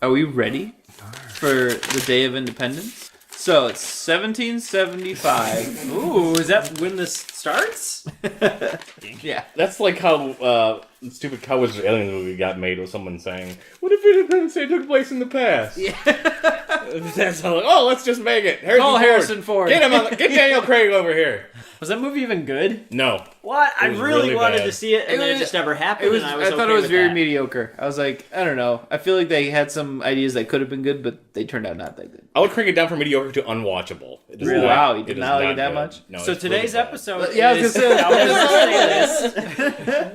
Are we ready for the Day of Independence? So it's 1775. Ooh, is that when this starts? Yeah. That's like how the stupid Cowboys vs. Aliens movie got made with someone saying, "What if Independence Day took place in the past?" Yeah. That's how, like, oh, let's just make it. Call Harrison Ford. Get Daniel Craig over here. Was that movie even good? No. What? I was really really wanted bad. to see it, and then it just never happened. And I thought okay it was with very that. mediocre. I was like, I don't know. I feel like they had some ideas that could have been good, but they turned out not that good. I would crank it down from mediocre to unwatchable. It is Really? not- Wow, you it did is not like it that good. much? No, So it's today's really bad. episode Yeah, I was is... gonna say- I was gonna say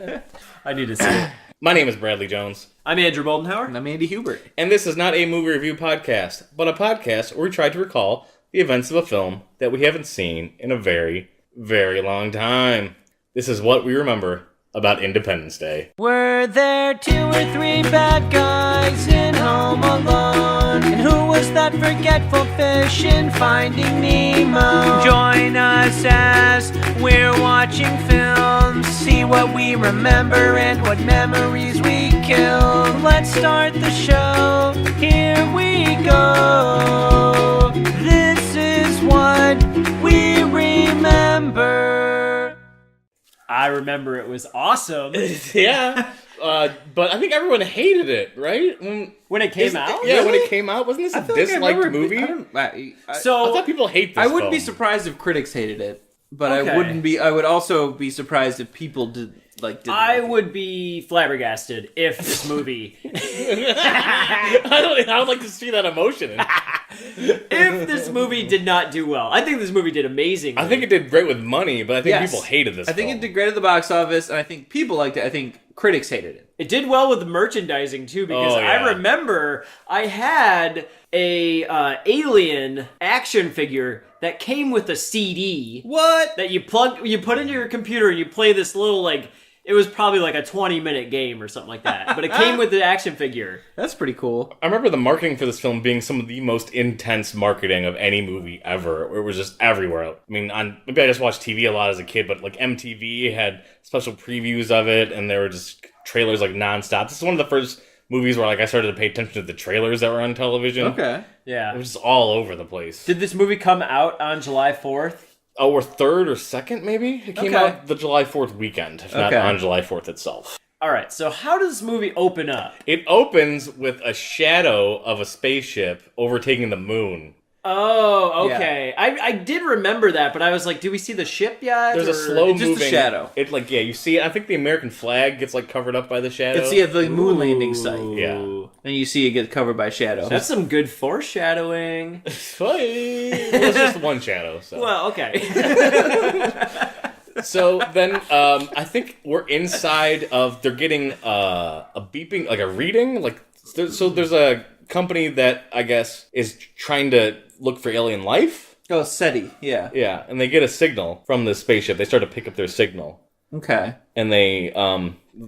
this. I need to see it. My name is Bradley Jones, I'm Andrew Boldenhauer. And I'm Andy Hubert. and this is not a movie review podcast, but a podcast where we try to recall the events of a film that we haven't seen in a very, very long time. This is what we remember about Independence Day. Were there 2 or 3 bad guys in Home Alone? And who was that forgetful fish in Finding Nemo? Join us as we're watching films. See what we remember and what memories we kill. Let's start the show. Here we go. This is what we remember. I remember it was awesome. Yeah, but I think everyone hated it, right? When it came out? Yeah, when Really? it came out. Wasn't this a feel like I disliked remember- movie? I So I thought people hate this I wouldn't be film. surprised if critics hated it, but Okay. I would also be surprised if people didn't I like it. would be flabbergasted if this movie, I would like to see that emotion. if this movie did not do well. I think this movie did amazing. I think it did great with money, but I think Yes. people hated this I think film. it did great at the box office, and I think people liked it. I think critics hated it. It did well with the merchandising too, because Oh, yeah. I remember I had a Alien action figure that came with a CD What? that you put into your computer and you play this little it was probably like a 20-minute game or something like that, but it came with the action figure. That's pretty cool. I remember the marketing for this film being some of the most intense marketing of any movie ever. It was just everywhere. I mean, maybe I just watched TV a lot as a kid, but like MTV had special previews of it, and there were just trailers like nonstop. This is one of the first movies where like I started to pay attention to the trailers that were on television. Okay. Yeah. It was just all over the place. Did this movie come out on July 4th? Oh, or 3rd or 2nd, maybe? It came Okay. out the July 4th weekend, if not Okay. on July 4th itself. All right, so how does this movie open up? It opens with a shadow of a spaceship overtaking the moon. Oh, okay. I did remember that, but I was like, do we see the ship yet? There's a or- slow just a moving shadow. It like you see it. I think the American flag gets like covered up by the shadow. It's the moon landing site. Yeah. And you see it get covered by shadow. That's some good foreshadowing. Well, it's just one shadow. So, Well, okay. so then I think we're inside of. They're getting a beeping, like a reading. Like so, there's a company that I guess is trying to look for alien life. Oh, SETI. Yeah. Yeah, and they get a signal from the spaceship. They start to pick up their signal, Okay. and they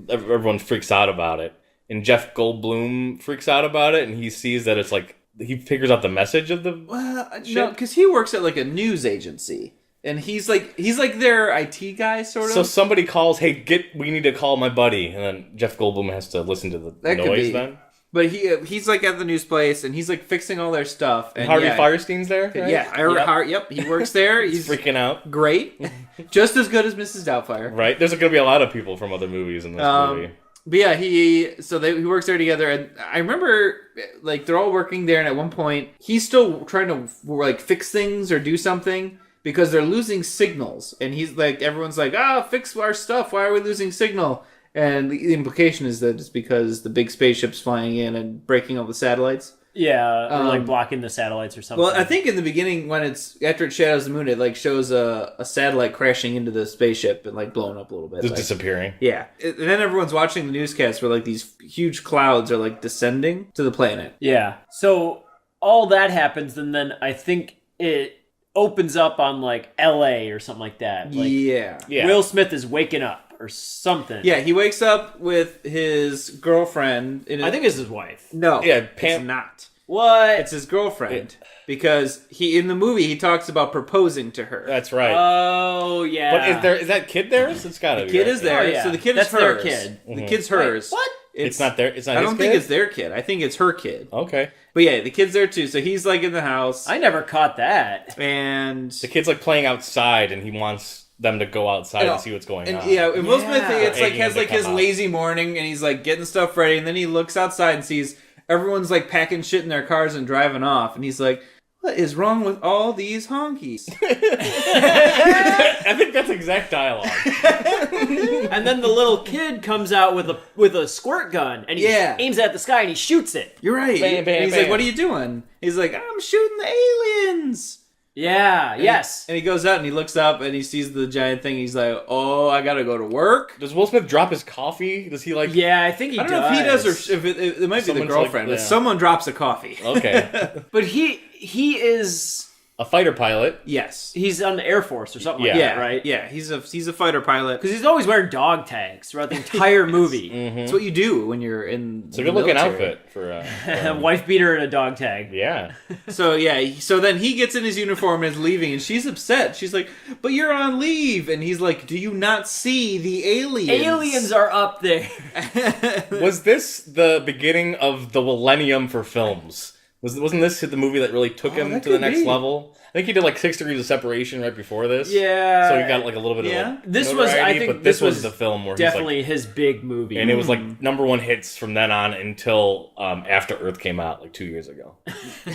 everyone freaks out about it. And Jeff Goldblum freaks out about it, and he sees that it's like he figures out the message of the. Well, no, Ship? because he works at like a news agency, and he's like their IT guy, sort of. So somebody calls, "Hey, we need to call my buddy," and then Jeff Goldblum has to listen to the That could noise. be. Then But he's like at the news place, and he's like fixing all their stuff. And Harvey yeah, Firestein's there. Right? Yeah, yep, he works there. He's freaking out. great, just as good as Mrs. Doubtfire. Right? There's going to be a lot of people from other movies in this movie. But yeah, he works there together, and I remember like they're all working there, and at one point he's still trying to like fix things or do something because they're losing signals, and he's like, everyone's like, fix our stuff. Why are we losing signal? And the implication is that it's because the big spaceship's flying in and breaking all the satellites. Yeah, or like blocking the satellites or something. Well, I think in the beginning, after it shadows the moon, it like shows a satellite crashing into the spaceship and like blowing up a little bit. Just like, disappearing. yeah. And then everyone's watching the newscast where like these huge clouds are like descending to the planet. Yeah. So all that happens, and then I think it opens up on like L.A. or something like that. Like Yeah. Will Smith is waking up or something. Yeah, he wakes up with his girlfriend. I think it's his wife. No. Yeah, Pam- It's not. What? It's his girlfriend. Because in the movie, he talks about proposing to her. That's right. Oh, yeah. but is that kid theirs? It's got to be. Kid right? is there. Oh, yeah. So the kid That's is hers. their kid. The kid's hers. What? It's not their. It's not. I his don't kid? think it's their kid. I think it's her kid. Okay. But yeah, the kid's there too. So he's like in the house, I never caught that. and The kid's like playing outside, and he wants them to go outside and see what's going on. Yeah, and Will Smith, it's like Egging has him to like his come out. lazy morning, and he's like getting stuff ready, and then he looks outside and sees everyone's like packing shit in their cars and driving off, and he's like, "What is wrong with all these honkies?" I think that's exact dialogue. And then the little kid comes out with a squirt gun and he aims at the sky and he shoots it. You're right. Bam, bam, and he's bam. like, "What are you doing?" He's like, "I'm shooting the aliens." Yeah, yes. And he goes out and he looks up and he sees the giant thing. He's like, "Oh, I gotta go to work." Does Will Smith drop his coffee? Does he like? Yeah, I think he I does. don't know if he does or if it might be the Someone's girlfriend, like, but yeah. someone drops a coffee. Okay. But he is... A fighter pilot. Yes. He's on the Air Force or something like Yeah, that, right? Yeah, he's a fighter pilot. Because he's always wearing dog tags throughout the entire movie. That's what you do when you're in. It's a good looking outfit for. A wife beater and a dog tag. Yeah. So yeah, so then he gets in his uniform and is leaving, and she's upset. She's like, "But you're on leave," and he's like, "Do you not see the aliens? Aliens are up there. Was this the beginning of the millennium for films? Wasn't this the movie that really took him that to the could next be. level? I think he did like 6 Degrees of Separation right before this. Yeah. So he got like a little bit Yeah. of This was, I notoriety, think, but this was was the film where definitely his big movie. and it was like #1 hits from then on until After Earth came out like 2 years ago,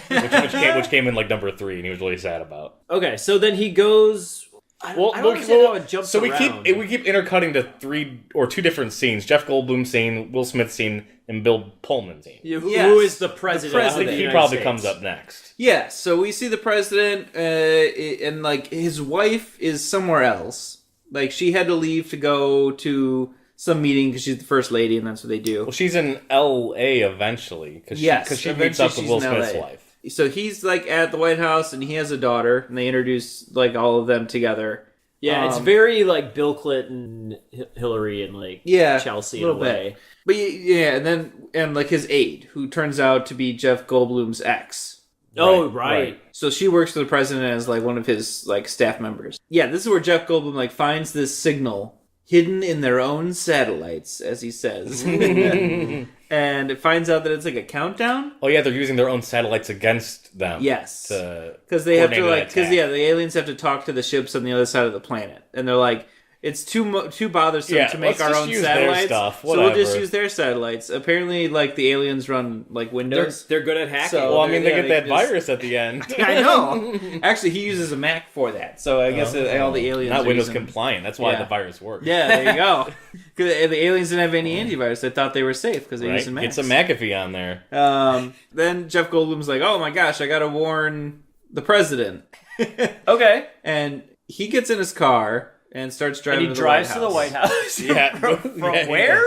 which came in like #3, and he was really sad about. Okay, so then he goes... I don't understand how it jumps so we around. keep intercutting to 2 different scenes: Jeff Goldblum scene, Will Smith scene, and Bill Pullman scene. Yeah, who Yes. is the president? The I of think the he United probably States. comes up next. Yeah, so we see the president, and like his wife is somewhere else. Like she had to leave to go to some meeting because she's the first lady, and that's what they do. Well, she's in L.A. eventually because Yes, she meets eventually up with she's Will in Smith's LA. wife. So he's like at the White House, and he has a daughter, and they introduce like all of them together. Yeah, it's very like Bill Clinton, Hillary, and like Chelsea in a little way. bit. But yeah, and like his aide, who turns out to be Jeff Goldblum's ex. Oh, right. So she works for the president as like one of his like staff members. Yeah, this is where Jeff Goldblum like finds this signal hidden in their own satellites, as he says, and it finds out that it's like a countdown. Oh yeah, they're using their own satellites against them. Yes, to because they have to coordinate like because an attack. the aliens have to talk to the ships on the other side of the planet, and they're like. It's too bothersome Yeah, to make let's our just own use their satellites, stuff, so we'll just whatever. use their satellites. Apparently, like the aliens run like Windows. They're good at hacking. So- Well, I mean, they Yeah, get they that just- virus at the end. I know. Actually, he uses a Mac for that, so I guess all the aliens Not are Windows using- compliant. That's why Yeah. the virus works. Yeah, there you go. 'Cause the aliens didn't have any antivirus. They thought they were safe because they're Right? using Macs. Get some McAfee on there. Then Jeff Goldblum's like, "Oh my gosh, I gotta warn the president," Okay. and he gets in his car and starts And driving. he drives to the White House. House. Yeah. From Yeah, he where?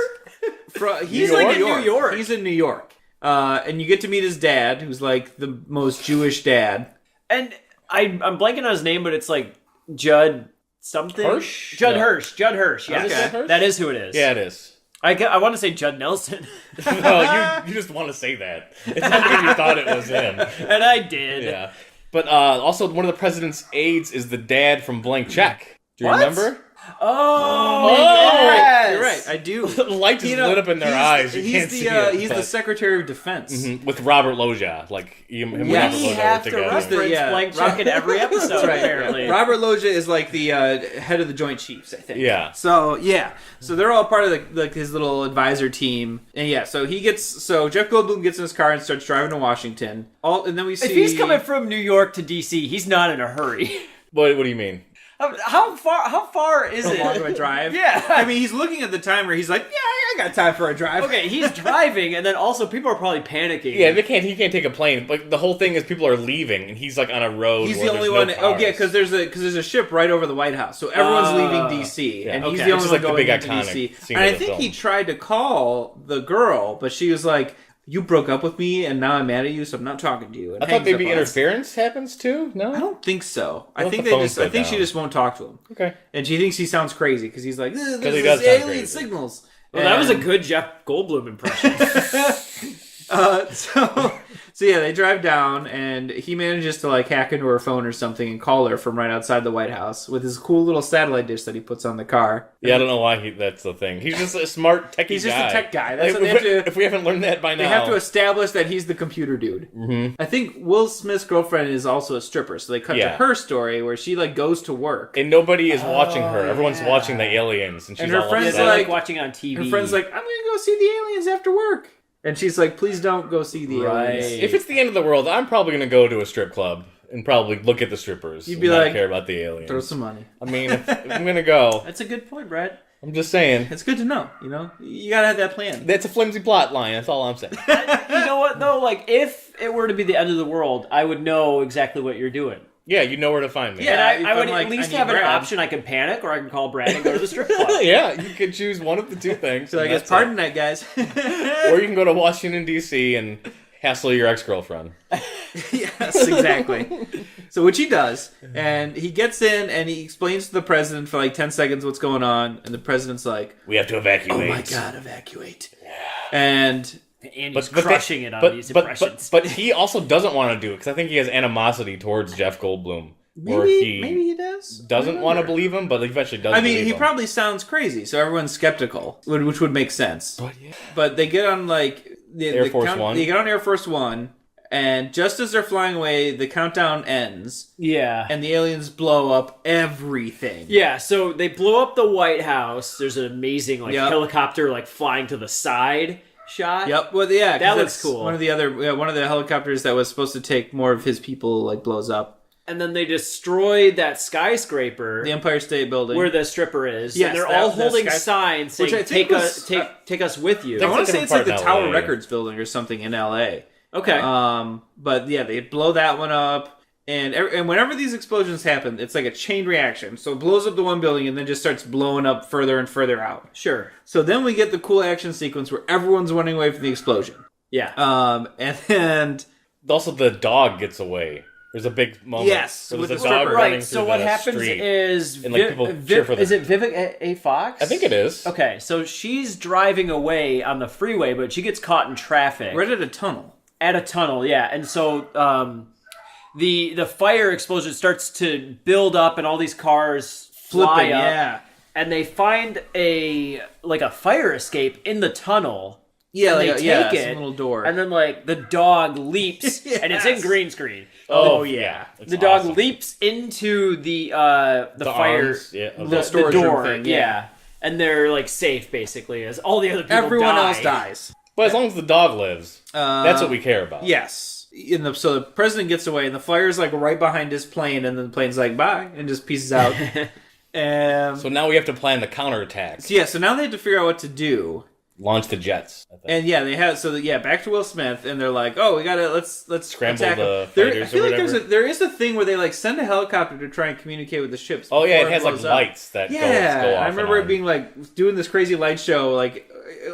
does. He's New like York? in New York. York. He's in New York, and you get to meet his dad, who's like the most Jewish dad. And I'm blanking on his name, but it's like Judd something. Hirsch? Judd No. Hirsch. Judd Hirsch. Yes. Is it Judd Hirsch? That is who it is. Yeah, it is. I want to say Judd Nelson. No, you just want to say that. It's not because you thought it was him. And I did. Yeah. But also, one of the president's aides is the dad from Blank Check. Do you What? remember? Oh, Yes! You're yes. right. I do. The light just lit up in their eyes. You can't see it. He's the but- Secretary of Defense. with Robert Loggia. Like, him and Yeah. Robert We Loggia have work to together. reference Yeah. Blank Check in every episode, That's right. apparently. Robert Loggia is like the head of the Joint Chiefs, I think. Yeah. So yeah, so they're all part of like his little advisor team, and yeah, so Jeff Goldblum gets in his car and starts driving to Washington. And then we see If he's coming from New York to DC, he's not in a hurry. What do you mean? How far is How it? long do I drive? Yeah. I mean, he's looking at the timer. He's like, yeah, I got time for a drive. Okay, he's driving, and then also people are probably panicking. Yeah, he can't take a plane. Like, the whole thing is people are leaving, and he's like on a road. He's where the only there's one. no Oh yeah, cars. because there's a ship right over the White House, so everyone's leaving DC, Yeah. and he's Okay. the Which only is one like the going big into iconic DC. scene And of I the think he film. tried to call the girl, but she was like, "You broke up with me, and now I'm mad at you, so I'm not talking to you." And I thought hangs maybe up on us. interference happens too. No, I don't think so. What I if think the they phone's just. I put think she down? just won't talk to him, Okay. and she thinks he sounds crazy because he's like, "This he is does sound alien crazy. signals." Well, that was a And- good Jeff Goldblum impression. So yeah, they drive down, and he manages to like hack into her phone or something and call her from right outside the White House with his cool little satellite dish that he puts on the car. Yeah, I don't know why that's the thing. He's just a smart techie guy. He's just a tech guy. That's Like, what they have to. if we haven't learned that by now, They have to establish that he's the computer dude. Mm-hmm. I think Will Smith's girlfriend is also a stripper, so they cut to her story where she like goes to work. and nobody is watching her. Everyone's watching the aliens, and she's And her all friends upset. like- watching on TV. Her friend's like, I'm gonna go see the aliens after work. And she's like, please don't go see the aliens. If it's the end of the world, I'm probably going to go to a strip club and probably look at the strippers. You'd be and not like, care about the aliens. Throw some money. I mean, if I'm going to go, That's a good point, Brad. I'm just saying. It's good to know, you know? You gotta have that plan. That's a flimsy plot line. That's all I'm saying. You know what, though? Like, if it were to be the end of the world, I would know exactly what you're doing. Yeah, you know where to find me. Yeah. And if I would I'm like, at least I need have an Brad. option. I can panic, or I can call Brad and go to the strip club. Yeah, you could choose one of the two things. So I and guess that's pardon that, guys. it. Or you can go to Washington, D.C. and hassle your ex-girlfriend. Yes, exactly. So which he does, and he gets in and he explains to the president for like 10 seconds what's going on, and the president's like, We have to evacuate. oh my god, evacuate. And Andy's crushing it on these but, impressions. but he also doesn't want to do it because I think he has animosity towards Jeff Goldblum. Or maybe he does. doesn't want to believe him, but he eventually does. I mean, believe he him. probably sounds crazy, so everyone's skeptical, which would make sense. But yeah. But they get on like Air Force One. They get on Air Force One, and just as they're flying away, the countdown ends, yeah. and the aliens blow up everything. Yeah, so they blow up the White House. There's an amazing like Yep. helicopter like flying to the side shot. Yep. Well, yeah, 'cause That looks that's cool. One of the helicopters that was supposed to take more of his people like blows up. And then they destroyed that skyscraper The Empire State Building. where the stripper is. Yes, and they're that- all that holding sky- signs saying, Which I think take was- us with you. I want to say it's like the Part in Tower LA. Records Building or something in L.A. Okay. But yeah, they blow that one up, and whenever these explosions happen, it's like a chain reaction. So it blows up the one building and then just starts blowing up further and further out. Sure. So then we get the cool action sequence where everyone's running away from the explosion. Yeah. And then Also, the dog gets away. There's a big moment. Yes, where with there's the a dog stripper. running Right, so through what the happens street. is... And, like, people cheer for them. Is it Vivek A. Fox? I think it is. Okay, so she's driving away on the freeway, but she gets caught in traffic. right at a tunnel. At a tunnel, yeah. And so the fire explosion starts to build up and all these cars fly Flipping, up. yeah. And they find a fire escape in the tunnel. Yeah, and like they yeah, take some it, little door. and then like the dog leaps, and it's in Yes. green screen. Oh, yeah. It's The dog awesome. leaps into the fire arms, yeah, of the storage room door, thing, yeah. yeah. And they're like safe basically, as all the other people Everyone die. else dies. But as long as the dog lives, that's what we care about. Yes. So the president gets away, and the fire's like right behind his plane, and then the plane's like bye, and just pieces out. And So now we have to plan the counterattack. yeah, so now they have to figure out what to do. Launch the jets. I think. And yeah, they have back to Will Smith, and they're like, "Oh, we gotta let's Scramble attack the him." I fighters feel or like whatever. there is a thing where they like send a helicopter to try and communicate with the ships. Oh yeah, before it has like blows up. lights that Yeah, go off. I remember and it on. being like doing this crazy light show, like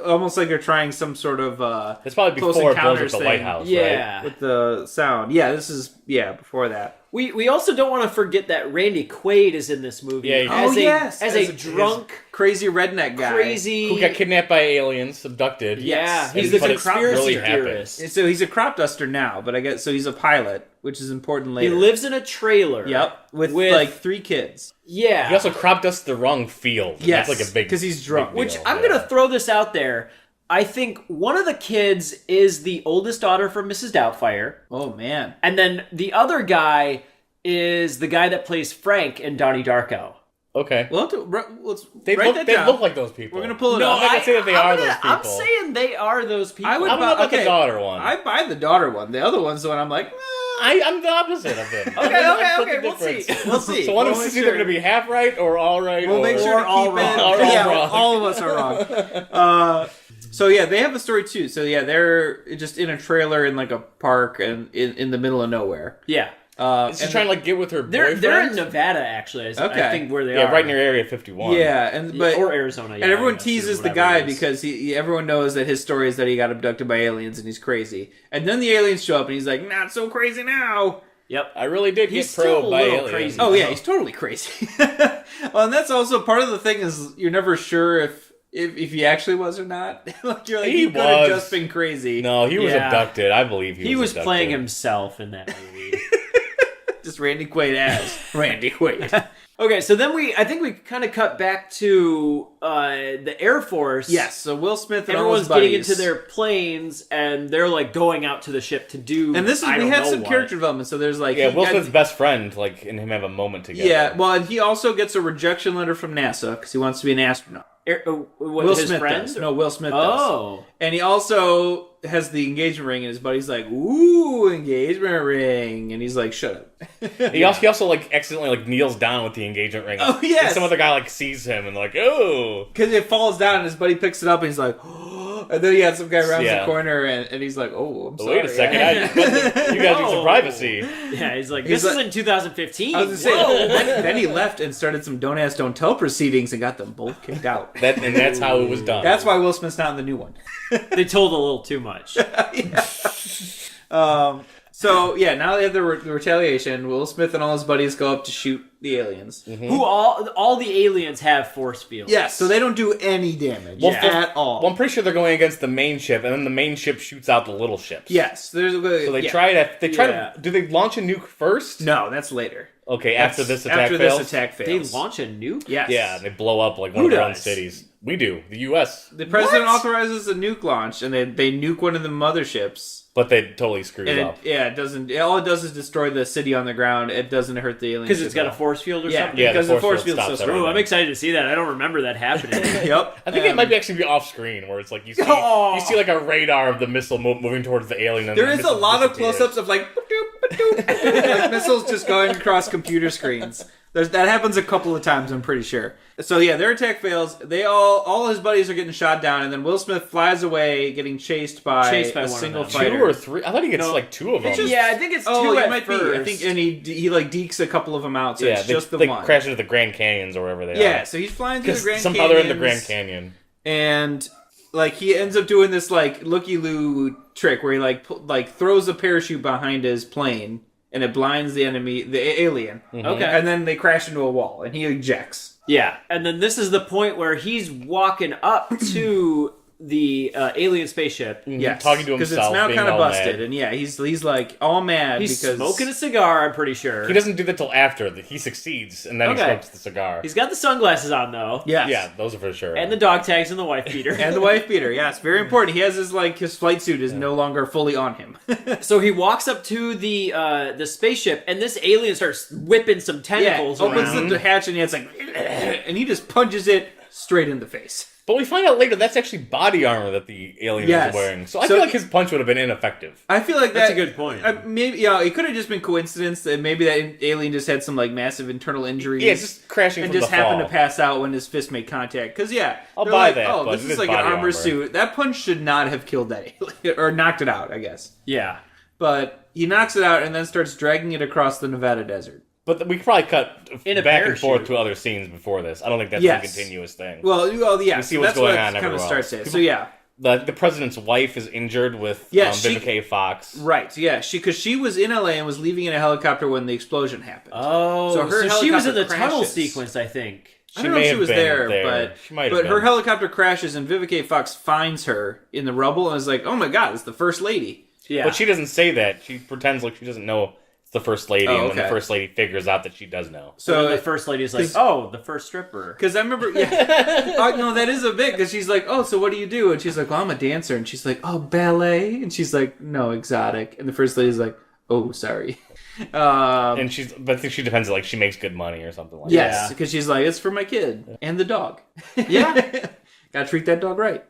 almost like they're trying some sort of It's probably Close before it blows up Encounters the thing. White House, right? Yeah. with the sound. Yeah, this is before that. We also don't want to forget that Randy Quaid is in this movie. Yeah, as a drunk, Crazy redneck guy. crazy Who got kidnapped by aliens, abducted. Yeah, And he's the but it conspiracy really happened. theorist. And so he's a crop duster now, but I guess so he's a pilot, which is important He later. lives in a trailer. Yep, with like 3 kids. Yeah. He also crop dusted the wrong field. and Yes, that's like a big 'cause he's drunk. big Which deal. I'm Yeah. gonna throw this out there. I think one of the kids is the oldest daughter from Mrs. Doubtfire, Oh man. and then the other guy is the guy that plays Frank in Donnie Darko. Okay. Well, let's They write look. that They down. look like those people. We're gonna pull it no, up. I'm not gonna say that they are those people. I'm saying they are those people. I would I'm gonna buy look at the daughter one. I buy the daughter one. The other one's the one I'm like, I'm the opposite of them. Okay, we'll see. we'll see. So one of We'll us is make either sure. going to be half right or all right. We'll make sure to all keep wrong. it. All yeah, wrong. all of us are wrong. So yeah, they have a story too. So yeah, they're just in a trailer in like a park and in the middle of nowhere. Yeah. She's trying to like get with her They're boyfriend. in Nevada actually. I Okay. think where they yeah, are. right near Area 51. Yeah, or Arizona. Yeah, and everyone I guess, teases or the whatever guy it is. because everyone knows that his story is that he got abducted by aliens and he's crazy. And then the aliens show up and he's like, not so crazy now. Yep. I really did He's get still probed a by little aliens. crazy. Oh yeah, he's totally crazy. Well, and that's also part of the thing is you're never sure if he actually was or not. Like, you're like, He he could have was. just been crazy. No, he was Yeah. abducted. I believe He was abducted. playing himself in that movie. Just Randy Quaid as Randy Quaid. Okay, so then I think we kind of cut back to the Air Force. Yes, so Will Smith and all Everyone's his buddies. getting into their planes, and they're like going out to the ship to do. And this is, I we don't had know some what. character development, so there's like... Yeah, he Will got- Smith's best friend, like, and him have a moment together. Yeah, well, and he also gets a rejection letter from NASA because he wants to be an astronaut. What, Will his Smith friend? does. No, Will Smith does. Oh, And he also has the engagement ring, and his buddy's like, "Ooh, engagement ring," and he's like, "Shut up." He also like accidentally like kneels down with the engagement ring. Oh, yes. And some other guy like sees him and like, oh. Because it falls down, and his buddy picks it up, and he's like, oh, and then he had some guy around Yeah. the corner, and he's like, "Oh, I'm sorry." Wait a second, you guys need some privacy. yeah. He's like, He's this like- is in 2015. I was gonna say, Whoa. then he left and started some don't ask, don't tell proceedings, and got them both kicked out. And that's how it was done. That's why Will Smith's not in the new one. They told a little too much. So yeah, now they have the retaliation. Will Smith and all his buddies go up to shoot the aliens. Who all the aliens have force fields. Yes, so they don't do any damage Well, at all. Well, I'm pretty sure they're going against the main ship, and then the main ship shoots out the little ships. Yes, there's. So they yeah. try to. Yeah. Do they launch a nuke first? No, that's later. Okay, after this attack After fails. this attack They fails. launch a nuke. Yes. Yeah, they blow up like one Who of their own does? cities. We do. The U.S. The president What? authorizes a nuke launch, and they nuke one of the motherships. But they totally screws And up. it doesn't. All it does is destroy the city on the ground. It doesn't hurt the aliens Because it's at got a all. force field or Yeah, something. Yeah, because the the force force field field's so stops strong. Oh, I'm excited to see that. I don't remember that happening. Yep. I think it might be actually be off screen, where it's like you see Oh. you see like a radar of the missile moving towards the alien. And There the is a missile lot of disappears. close-ups of like, like missiles just going across computer screens. That happens a couple of times, I'm pretty sure. So yeah, their attack fails. They all his buddies are getting shot down, and then Will Smith flies away, getting chased by Chased by a one of single them. fighter. Two or three. I thought he gets No, like two of them. Yeah, I think it's Oh, two it at might first. be. I think, and he like dekes a couple of them out, so yeah, it's they, just the they one. crash into the Grand Canyons or wherever they Yeah, are. so he's flying through the Grand somehow Canyons. they're in the Grand Canyon. And like he ends up doing this like looky-loo trick where he like throws a parachute behind his plane and it blinds the enemy, the alien. Okay. And then they crash into a wall and he ejects. Yeah, and then this is the point where he's walking up to the alien spaceship. Yes, Talking to because it's himself, now being kind of all busted, mad. and yeah, he's like all mad He's because smoking a cigar, I'm pretty sure. He doesn't do that till after he succeeds, and then he Okay. smokes the cigar. He's got the sunglasses on, though. yes. Yeah, those are for sure. And the dog tags and the wife beater. And the wife beater, yes, very important. He has his flight suit is no longer fully on him. So he walks up to the spaceship, and this alien starts whipping some tentacles opens around. the hatch and it's like, and he just punches it straight in the face. But we find out later that's actually body armor that the alien Yes. is wearing. So I So- feel like his punch would have been ineffective. I feel like That's that, a good point. Maybe it could have just been coincidence that maybe that alien just had some like massive internal injuries. Yeah, it's just crashing and from just the happened fall. to pass out when his fist made contact. Because I'll they're buy like, that, oh, but this it is is like an body armor armor. suit. That punch should not have killed that alien or knocked it out, I guess. Yeah. But he knocks it out and then starts dragging it across the Nevada desert. But we could probably cut In a back and parachute. forth to other scenes before this. I don't think that's Yes. a continuous thing. Well, yeah, You see so what's that's going what on kind of everywhere starts else. it. So yeah. The president's wife is injured with Yeah, she- Vivica A. Fox. Right, yeah, because she was in LA and was leaving in a helicopter when the explosion happened. Oh, So her she was in the helicopter tunnel crashes. sequence, I think. I don't know may if she have was been there, there. She might have but her been. helicopter crashes and Vivica A. Fox finds her in the rubble and is like, "Oh my god, it's the first lady." Yeah. But she doesn't say that. She pretends like she doesn't know it's the first lady, Oh, and then the okay. first lady figures out that she does know. So So the first lady's like, 'cause- oh, the first stripper. because I remember, no, that is a bit because she's like, "Oh, so what do you do?" And she's like, "Well, I'm a dancer," and she's like, "Oh, ballet," and she's like, "No, exotic," and the first lady's like, "Oh, sorry." And but I think she depends like she makes good money or something like Yes, Yeah. because she's like, "It's for my kid and the dog." Yeah. Gotta treat that dog right.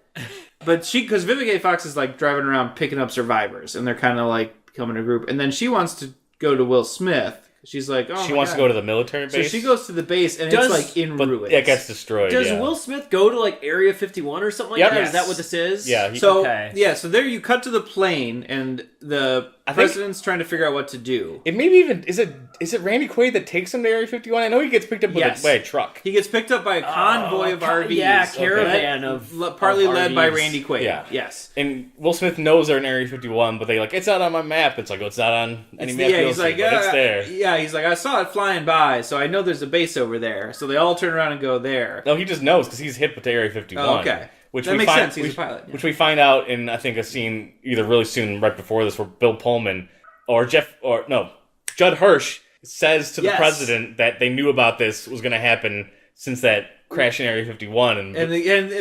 But because Vivica A. Fox is like driving around picking up survivors, and they're kind of like becoming a group, and then she wants to go to Will Smith. She's like, "Oh, that. She my wants God." to go to the military So base. she goes to the base, and Does- it's like in but ruins. it gets destroyed. Does yeah. Will Smith go to like Area 51 or something like Yep. that? Yes. Is that what this is? Yeah, So Okay. yeah, so there you cut to the plane, and the president's trying to figure out what to do. It maybe even is it Randy Quaid that takes him to Area 51? I know he gets picked up by a truck. He gets picked up by a convoy of RVs. Yeah, caravan of partly of led by RVs. Randy Quaid. Yeah. Yes. And Will Smith knows they're in Area 51, but they like, it's not on my map. It's like, oh, it's not on any map. He's like, but it's there. Yeah, he's like, I saw it flying by, so I know there's a base over there. So they all turn around and go there. No, he just knows because he's hit with Area 51. Oh, okay. Which That makes sense. He's a pilot. Yeah. Which we find out in, I think, a scene either really soon, right before this, where Bill Pullman Judd Hirsch says to the president that they knew about this was going to happen since that crash in Area 51, and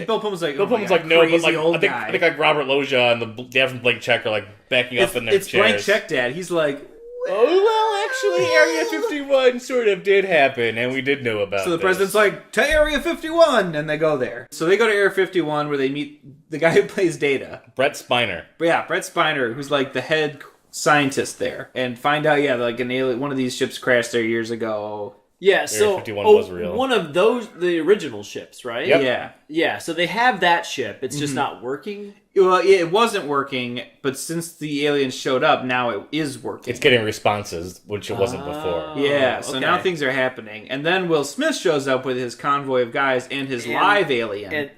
Bill Pullman's like, no, but like I think like Robert Loggia and the dad from Blank Check are like backing up in their it's chairs. Blank Check Dad. He's like, oh well, actually, Area 51 sort of did happen, and we did know about. So the this. president's like, to Area 51, and they go there. So they go to Area 51 where they meet the guy who plays Data, Brett Spiner. But yeah, Brett Spiner, who's like the head scientist there, and find out like an alien, one of these ships crashed there years ago. Yeah, so 51 was real. One of those, the original ships, right? Yep. Yeah. Yeah, so they have that ship. It's just not working. Well, it wasn't working, but since the aliens showed up, now it is working. It's getting responses, which it wasn't before. Yeah, so okay. now things are happening. And then Will Smith shows up with his convoy of guys and his live alien.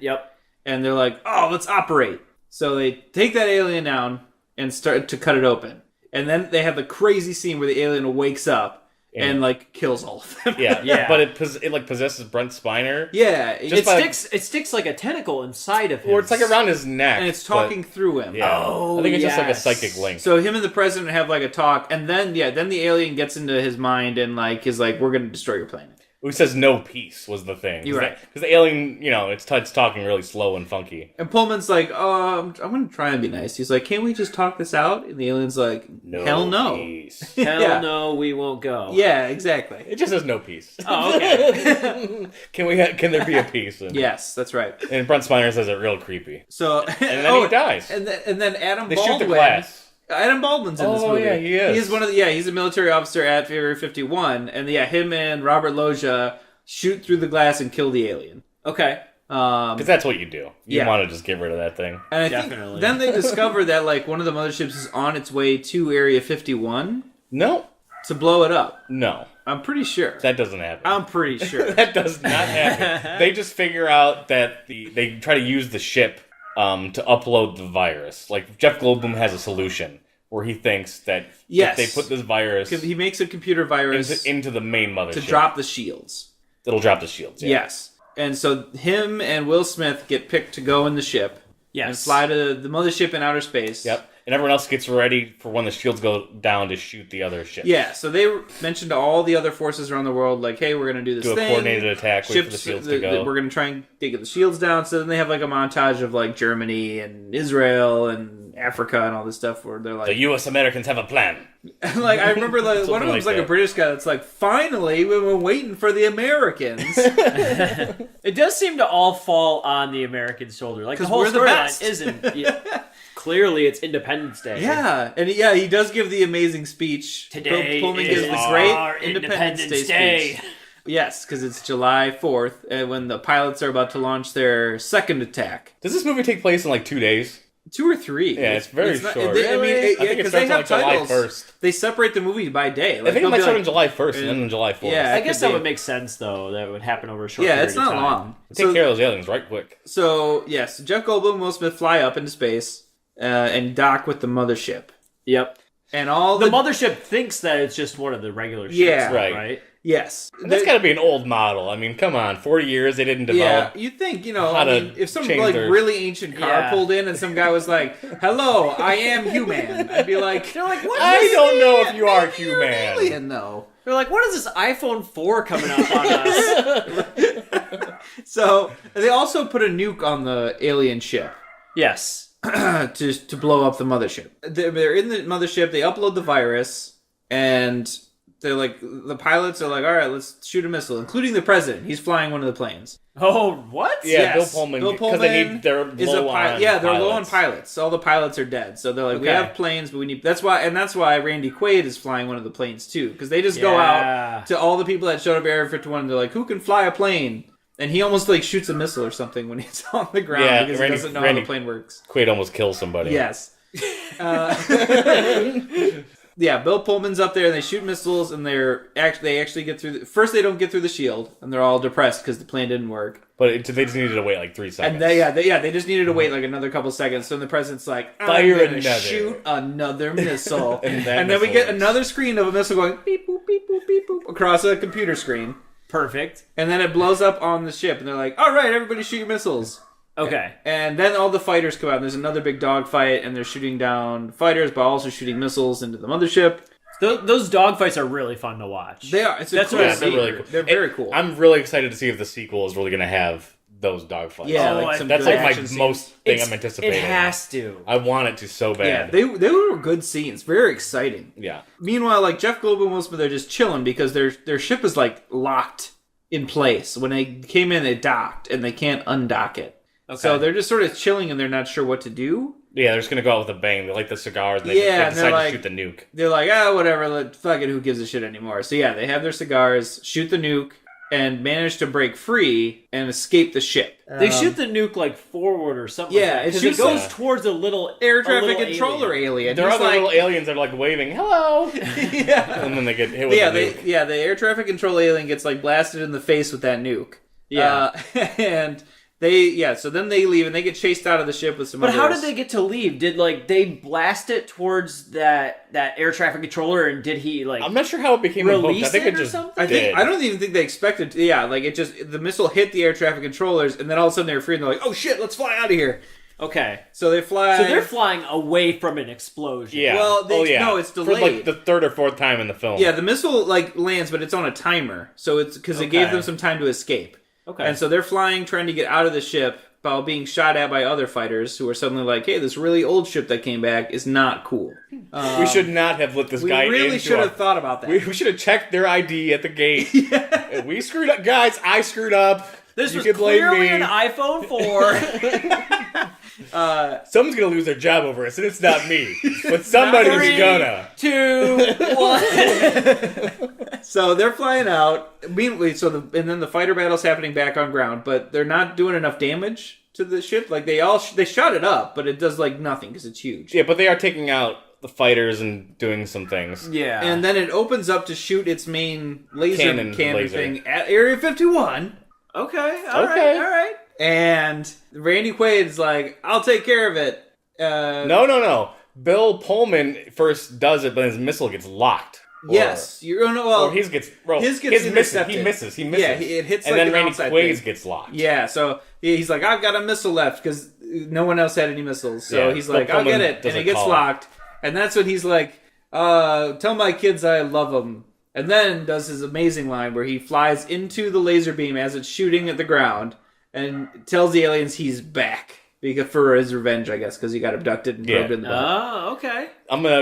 And they're like, oh, let's operate. So they take that alien down and start to cut it open. And then they have the crazy scene where the alien wakes up and like kills all of them. Yeah. But it like possesses Brent Spiner. Yeah. It sticks like a tentacle inside of him. Or it's like around his neck. And it's talking through him. Yeah. Oh, I think it's just like a yes. psychic link. So him and the president have like a talk, and then the alien gets into his mind and like is like, we're gonna destroy your planet. Who says no peace was the thing. You're right. Because the alien, it's talking really slow and funky. And Pullman's like, I'm gonna try and be nice. He's like, can't we just talk this out? And the alien's like, hell no. Peace. Hell no, we won't go. Yeah, exactly. It just says no peace. Oh, okay. Can there be a peace? Yes, that's right. And Brent Spiner says it real creepy. So And then he dies. And then Adam They Baldwin. shoot the glass. Adam Baldwin's in this movie. Yeah, he is. He's one of he's a military officer at Area 51, and him and Robert Loggia shoot through the glass and kill the alien. Okay. Because that's what you do. You Yeah. want to just get rid of that thing. And I Definitely. think then they discover that like one of the motherships is on its way to Area 51 No. to blow it up. No. I'm pretty sure. That doesn't happen. I'm pretty sure. That does not happen. They just figure out that they try to use the ship to upload the virus. Like, Jeff Goldblum has a solution where he thinks that if they put this virus He makes a computer virus into the main mothership, to drop the shields. it'll drop the shields. Yeah. Yes. And so him and Will Smith get picked to go in the ship. Yes. And fly to the mothership in outer space. Yep. And everyone else gets ready for when the shields go down to shoot the other ship. Yeah, so they mentioned to all the other forces around the world, like, hey, we're going to do this Do a thing. coordinated attack, wait for the shields to go. We're going to try and get the shields down. So then they have, like, a montage of, like, Germany and Israel and Africa and all this stuff where they're like... The U.S. Americans have a plan. like, I remember, like, one of them's, like, a British guy that's like, finally, we were waiting for the Americans. It does seem to all fall on the American shoulder. Like, the whole we're the best. storyline isn't... Clearly, it's Independence Day. Yeah, and he does give the amazing speech. Today Pullman is gives the great our Independence Day Day. speech. Yes, because it's July 4th, when the pilots are about to launch their second attack. Does this movie take place in like 2 days? 2 or 3. Yeah, it's very not- short. I Really? mean, I think it because starts they have on July titles. 1st. They separate the movie by day. I think it they'll might be start like- on July 1st and then on July 4th. Yeah. I guess could that be. would make sense, though. That would happen over a short Yeah, period it's not of time. long. Take care of those aliens right quick. So, yes, Jeff Goldblum and Will Smith fly up into space and dock with the mothership. Yep. And all The mothership thinks that it's just one of the regular ships, Yeah. Right. Yes. And that's got to be an old model. I mean, come on. 40 years, they didn't develop. Yeah, you'd think, how to if some change like their- really ancient car Yeah. pulled in and some guy was like, "Hello, I am human," I'd be like, They're like, what? I don't know if you are "Maybe you're an human. alien, though." They're like, what is this iPhone 4 coming up on us? So they also put a nuke on the alien ship Yes. to blow up the mothership. They're in the mothership. They upload the virus, and they're like, the pilots are like, "All right, let's shoot a missile," including the president. He's flying one of the planes. Oh, what? Yeah, Yes. Bill Pullman. Bill Because they Pullman need, they're is a low on Yeah, they're low on pilots. pilots. All the pilots are dead. So they're like, we Okay. have planes, but we need. That's why Randy Quaid is flying one of the planes too, because they just go Yeah. out to all the people that showed up at Area 51. And they're like, who can fly a plane? And he almost like shoots a missile or something when he's on the ground Yeah, because Randy- he doesn't know how Randy- the plane works. Quaid almost kills somebody. Yes. Yeah, Bill Pullman's up there, and they shoot missiles, and they actually get through. First, they don't get through the shield, and they're all depressed because the plan didn't work. But they just needed to wait like 3 seconds. And they just needed to wait like another couple seconds. So the president's like, Fire I'm gonna another. shoot another missile, And and then we get another screen of a missile going beep boop beep boop beep boop across a computer screen, Perfect. and then it blows up on the ship, and they're like, all right, everybody shoot your missiles. Okay. And then all the fighters come out, and there's another big dogfight, and they're shooting down fighters, but also shooting missiles into the mothership. Those dogfights are really fun to watch. They are. It's a That's cool what I they're scene. really cool. They're very cool. I'm really excited to see if the sequel is really going to have those dogfights. Yeah, Oh, like some That's good like my action scenes. most thing It's- I'm anticipating. It has to. I want it to so Yeah, bad. they were good scenes. Very exciting. Yeah. Meanwhile, like Jeff Goldblum and Will Smith are just chilling because their ship is like locked in place. When they came in, they docked and they can't undock it. Okay. So they're just sort of chilling and they're not sure what to do. Yeah, they're just going to go out with a bang. They light the cigars and they Yeah, and decide they're to like- shoot the nuke. They're like, whatever, fuck it, who gives a shit anymore? So yeah, they have their cigars, shoot the nuke, and manage to break free and escape the ship. They shoot the nuke like forward or something. Yeah, because it it shoots goes a towards a little Air a traffic little controller alien. There are He's other like, little aliens that are like waving, hello! yeah. And then they get hit with Yeah, the nuke. the air traffic control alien gets like blasted in the face with that nuke. Yeah. And so then they leave and they get chased out of the ship with some But how others. did they get to leave? Did they blast it towards that air traffic controller, and did he I'm not sure how it became a hook. I release think it it or just something? did. I don't even think they expected to, the missile hit the air traffic controllers and then all of a sudden they were free and they're like, oh shit, let's fly out of here. Okay. So they fly. So they're flying away from an explosion. Yeah. Well, no, it's For delayed. like the third or fourth time in the film. Yeah, the missile lands, but it's on a timer. So it's because it gave Okay. them some time to escape. Okay. And so they're flying, trying to get out of the ship while being shot at by other fighters who are suddenly like, hey, this really old ship that came back is not cool. We should not have let this We guy really into should our- have thought about that. We should have checked their ID at the gate. We screwed up. Guys, I screwed up. This You was can blame clearly me. an iPhone 4. Someone's going to lose their job over this, and it's not me. But somebody's 3, gonna. 2, 1. So they're flying out. Meanwhile, and then the fighter battle's happening back on ground, but they're not doing enough damage to the ship. Like they shot it up, but it does like nothing because it's huge. Yeah, but they are taking out the fighters and doing some things. Yeah. And then it opens up to shoot its main laser Cannon cannon laser. thing at Area 51. okay. Okay. All right. And Randy Quaid's like, I'll take care of it. No. Bill Pullman first does it, but his missile gets locked. Yes. Or his gets... Well, his gets misses. intercepted. He misses. Yeah, it hits and like then an Randy outside Quaid's thing. gets locked. Yeah, so he's like, I've got a missile left because no one else had any missiles. So Yeah, he's Bill like, I'll Pullman get it. does And a it gets call. locked. And that's when he's like, tell my kids I love them. And then does his amazing line where he flies into the laser beam as it's shooting at the ground and tells the aliens he's back. Because for his revenge, I guess, because he got abducted and probed in the butt. Oh, okay.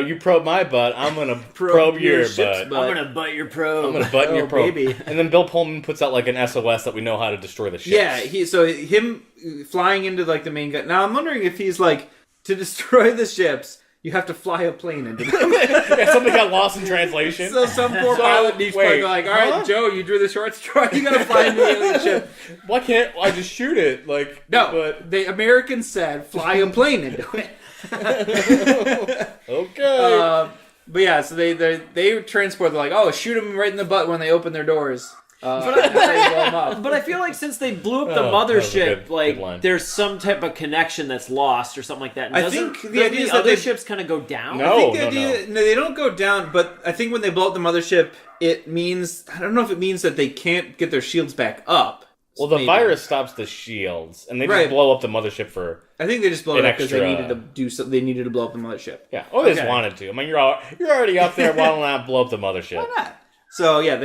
You probe my butt, I'm gonna probe your ship's butt. I'm gonna butt your probe. I'm gonna button your Oh, probe. baby. And then Bill Pullman puts out like an SOS that we know how to destroy the ship. Yeah, him flying into like the main gun. Now I'm wondering if he's like, to destroy the ships, you have to fly a plane into them. Yeah, something got lost in translation. So some poor So, pilot needs to wait, go like, all right, huh? Joe, you drew the short straw. You gotta fly into the alien ship. Why can't I just shoot it? Like No, but the Americans said fly a plane into it. okay. But yeah, so they transport. They're like, oh, shoot them right in the butt when they open their doors. But they blow 'em up. I feel like since they blew up the Oh, that was a mothership, good line. there's some type of connection that's lost or something like that. And I doesn't- think the idea is that other they- ships kind of go down. No. I think the idea, no, they don't go down, but I think when they blow up the mothership, it means, I don't know if it means that they can't get their shields back up. Well, the Maybe. virus stops the shields, and they Right. just blow up the mothership for I think they just blow it an up because they extra- needed to do something. They needed to blow up the mothership. yeah. Or they just Okay. wanted to. I mean, you're already up there. Why not blow up the mothership? Why not? So yeah,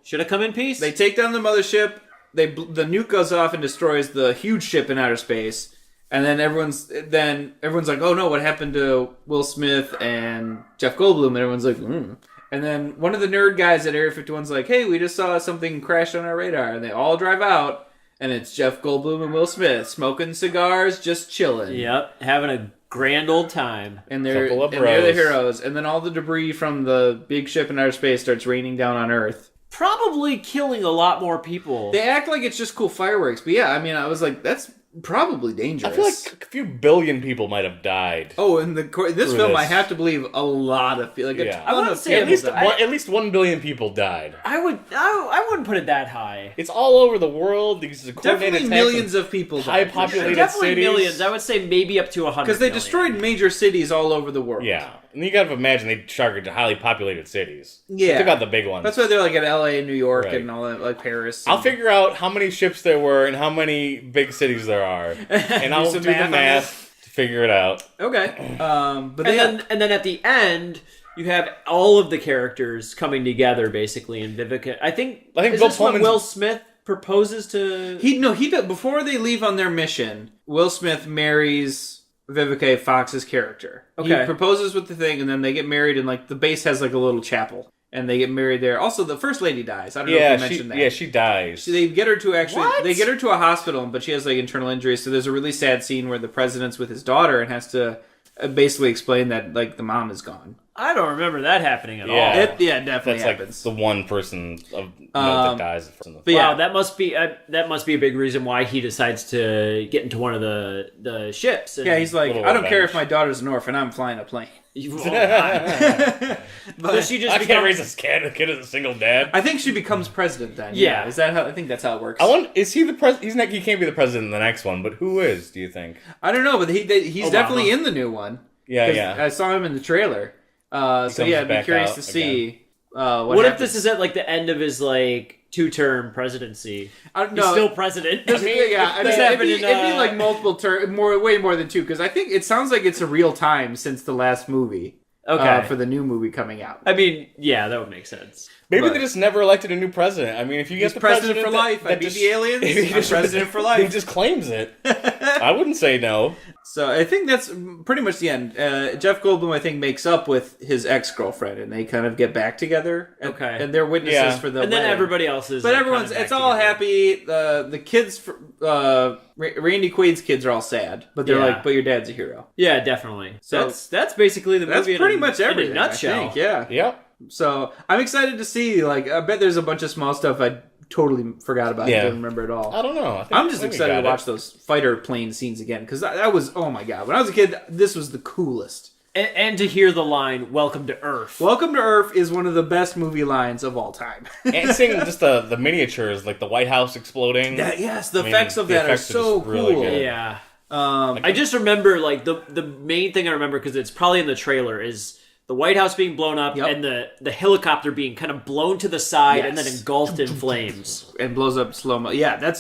Should have come in peace. they take down the mothership. The nuke goes off and destroys the huge ship in outer space. And then everyone's like, oh no, what happened to Will Smith and Jeff Goldblum? And everyone's like, And then one of the nerd guys at Area 51's like, hey, we just saw something crash on our radar. And they all drive out, and it's Jeff Goldblum and Will Smith smoking cigars, just chilling. Yep, having a grand old time. And they're Couple of the bros. heroes. And then all the debris from the big ship in outer space starts raining down on Earth. Probably killing a lot more people. They act like it's just cool fireworks. But yeah, I mean, I was like, that's probably dangerous. I feel like a few billion people might have died. Oh, in this Through film, this. I have to believe a lot of a Yeah. ton wouldn't of say At people least died. at least 1 billion people died. I wouldn't put it that high. It's all over the world. These are coordinated Definitely attacks millions of people high died. populated Definitely cities. millions. I would say maybe up to 100. Because they million. destroyed major cities all over the world. Yeah, and you got to imagine they targeted highly populated cities. Yeah. They took out the big ones. That's why they're like in LA and New York Right. and all that, like Paris. I'll and- figure out how many ships there were and how many big cities there are, and I'll do some the math on math to figure it out. Okay. But And then at the end, you have all of the characters coming together basically in Vivica. I think Bill is this when Pullman's- Will Smith proposes to. before they leave on their mission, Will Smith marries Vivica Fox's character. He Okay. proposes with the thing, and then they get married, and like the base has like a little chapel, and they get married there. Also, the first lady dies. I don't know if Yeah, you mentioned that. she dies. They get her to What? they get her to a hospital, but she has like internal injuries. So there's a really sad scene where the president's with his daughter and has to basically explain that like the mom is gone. I don't remember that happening at Yeah. all. It definitely That's happens. like the one person of note that dies. In the but yeah. Wow, that must be a big reason why he decides to get into one of the ships. And, Yeah, he's like, Little I don't care revenge. if my daughter's an orphan. I'm flying a plane. Oh, God. Does she just I become? can't raise this kid. The kid is a single dad. I think she becomes president then. Yeah. Is that how? I think that's how it works. I want. Is he the president? He's not. He can't be the president in the next one. But who is? Do you think? I don't know, but he's Obama. definitely in the new one. Yeah, 'Cause yeah. I saw him in the trailer. So comes yeah, I'd be back curious out to see what What if happens. this is at like the end of his like 2-term presidency? I don't He's know. still president. Yeah, I mean, This it'd happened be, in, it'd be like multiple way more than two, because I think it sounds like it's a real time since the last movie. Okay. For the new movie coming out. I mean, yeah, that would make sense. Maybe But- they just never elected a new president. I mean, if you get He's the president president for life. I beat the aliens. if he I'm president for life. He just claims it. I wouldn't say no. So I think that's pretty much the end. Jeff Goldblum, I think, makes up with his ex-girlfriend, and they kind of get back together. And, Okay. and they're witnesses Yeah. for the And then wedding. everybody else is. But like, everyone's, kind of it's back all together. happy. The kids, Randy Quaid's kids are all sad, but they're Yeah. like, "But your dad's a hero." Yeah, definitely. So- that's basically the That's movie. pretty in much in everything. a nutshell. I think, yeah. Yep. So I'm excited to see. Like, I bet there's a bunch of small stuff I totally forgot about. Yeah. I don't remember at all. I don't know. I'm just I think we excited to got watch it. those fighter plane scenes again, because that was, oh my god, when I was a kid, this was the coolest. And to hear the line "Welcome to Earth." Welcome to Earth is one of the best movie lines of all time. And seeing just the miniatures, like the White House exploding. Yes, the I mean, effects of the that effects are are so just really cool. good. Yeah. Um, I just remember like the main thing I remember because it's probably in the trailer is the White House being blown up Yep. and the helicopter being kind of blown to the side and then Yes. engulfed in flames. and blows up slow mo. Yeah,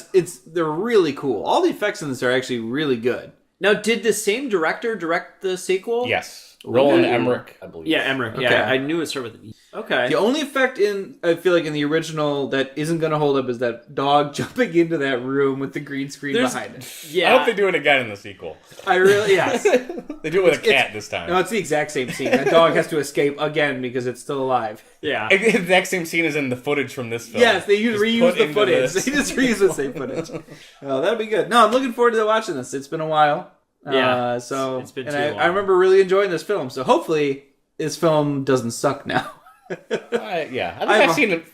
they're really cool. All the effects in this are actually really good. Now, did the same director direct the sequel? Yes. Roland Ooh. Emmerich, I believe. Yeah, Emmerich. Okay. Yeah, I knew it started with an E. Okay. The only effect I feel like in the original that isn't going to hold up is that dog jumping into that room with the green screen There's- behind it. Yeah. I hope they do it again in the sequel. I really, yes. They do it with a cat this time. No, it's the exact same scene. That dog has to escape again because it's still alive. Yeah. The exact same scene is in the footage from this film. Yes, they Just reuse put the into footage. this. They just reuse the same footage. Oh, that'll be good. No, I'm looking forward to watching this. It's been a while. Yeah, So it's been and too I long. remember really enjoying this film. So hopefully this film doesn't suck now. Yeah, I think have I've a- seen it.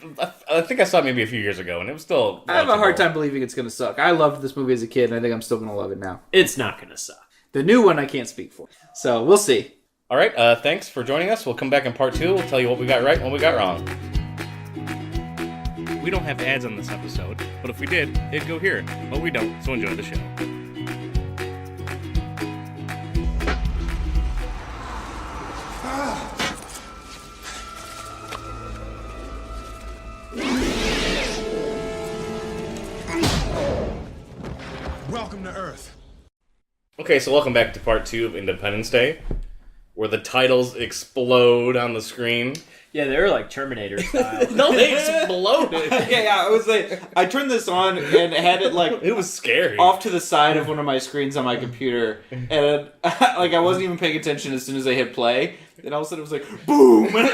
I think I saw it maybe a few years ago, and it was still. I have a hard watchable. time believing it's going to suck. I loved this movie as a kid, and I think I'm still going to love it now. It's not going to suck. The new one I can't speak for. So we'll see. All right, thanks for joining us. We'll come back in part 2. We'll tell you what we got right and what we got wrong. We don't have ads on this episode, but if we did, they'd go here. But we don't, so enjoy the show. Welcome to Earth. Okay, so welcome back to part 2 of Independence Day, where the titles explode on the screen. Yeah, they were like Terminator style. No, they exploded. yeah, I was like, I turned this on and had it like It was scary. off to the side of one of my screens on my computer, and like I wasn't even paying attention as soon as I hit play, and all of a sudden it was like boom, and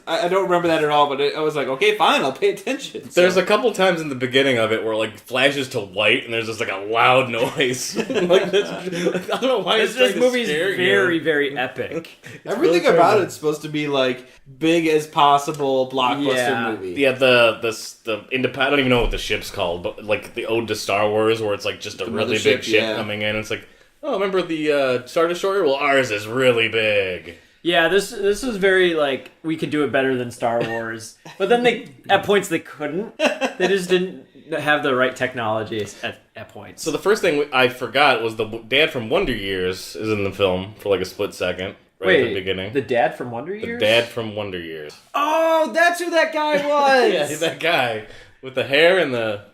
I don't remember that at all, but I was like, okay, fine, I'll pay attention. So- There's a couple times in the beginning of it where like flashes to white and there's just like a loud noise. I don't know why this it's trying to movie's scare you. very, very epic. everything really about crazy. it's supposed to to be like big as possible blockbuster Yeah. movie. Yeah, the independent. I don't even know what the ship's called, but like the ode to Star Wars, where it's like just a Another really ship, big ship yeah. coming in. It's like, oh, remember the Star Destroyer? Well, ours is really big. Yeah, this was very like we could do it better than Star Wars, but then they at points they couldn't. They just didn't have the right technology at points. So the first thing I forgot was the dad from Wonder Years is in the film for like a split second, right at the beginning. The dad from Wonder Years. The dad from Wonder Years. Oh, that's who that guy was. Yeah, he's that guy with the hair and the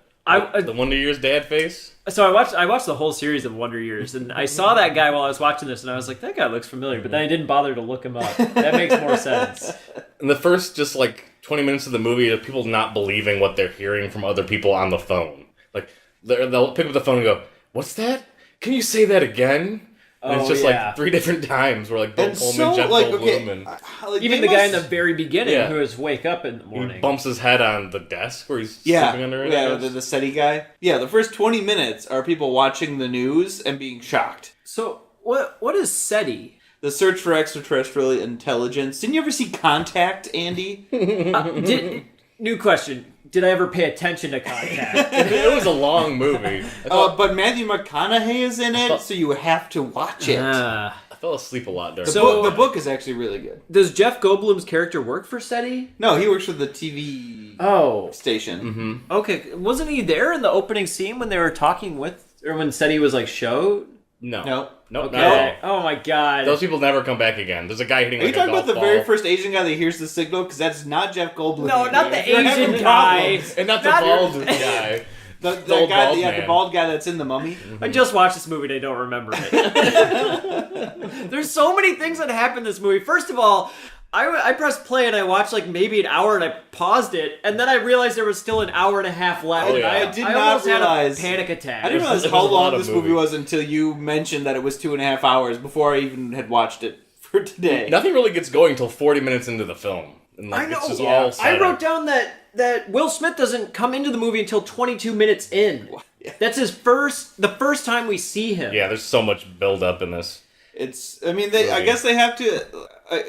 Wonder Years dad face. So I watched the whole series of Wonder Years, and I saw that guy while I was watching this, and I was like, that guy looks familiar, but then I didn't bother to look him up. That makes more sense. In the first just like 20 minutes of the movie, of people not believing what they're hearing from other people on the phone. Like they'll pick up the phone and go, "What's that? Can you say that again?" And it's just like 3 different times where like Bill And Pullman, so, Jeff like, Goldblum, okay, and like, Even they the guy in must- the very beginning Yeah. who was wake up in the he morning. bumps his head on the desk where he's Yeah, sleeping under it. yeah, the SETI guy. Yeah, the first 20 minutes are people watching the news and being shocked. So what is SETI? The search for extraterrestrial intelligence. Didn't you ever see Contact, Andy? New question. Did I ever pay attention to Contact? It was a long movie. But Matthew McConaughey is in it, so you have to watch it. I fell asleep a lot during. The book is actually really good. Does Jeff Goldblum's character work for SETI? No, he works for the TV Oh, station. okay. Wasn't he there in the opening scene when they were talking with, or when SETI was like showed? No, No. nope, Okay. not at all. Oh my god. Those people never come back again. There's a guy hitting Are you like a talking golf about the ball. very first Asian guy that hears the signal? Because that's not Jeff Goldblum. No, not Andy. the If you're having Asian guy. problems- And not the Not- bald guy. The old guy, bald yeah, man. the bald guy that's in the Mummy. I just watched this movie and I don't remember it. There's so many things that happen in this movie. First of all, I pressed play and I watched like maybe an hour and I paused it, and then I realized there was still an hour and a half left. Oh, and yeah. I I did I not almost realize- had a panic attack. I didn't realize It how was a lot long of this movie movie. was until you mentioned that it was 2.5 hours before I even had watched it for today. Nothing really gets going until 40 minutes into the film. And like, I know. It's just Yeah. all I set wrote up. down that Will Smith doesn't come into the movie until 22 minutes in. That's the first time we see him. Yeah, there's so much build up in this. It's. I mean, I Right. guess they have to.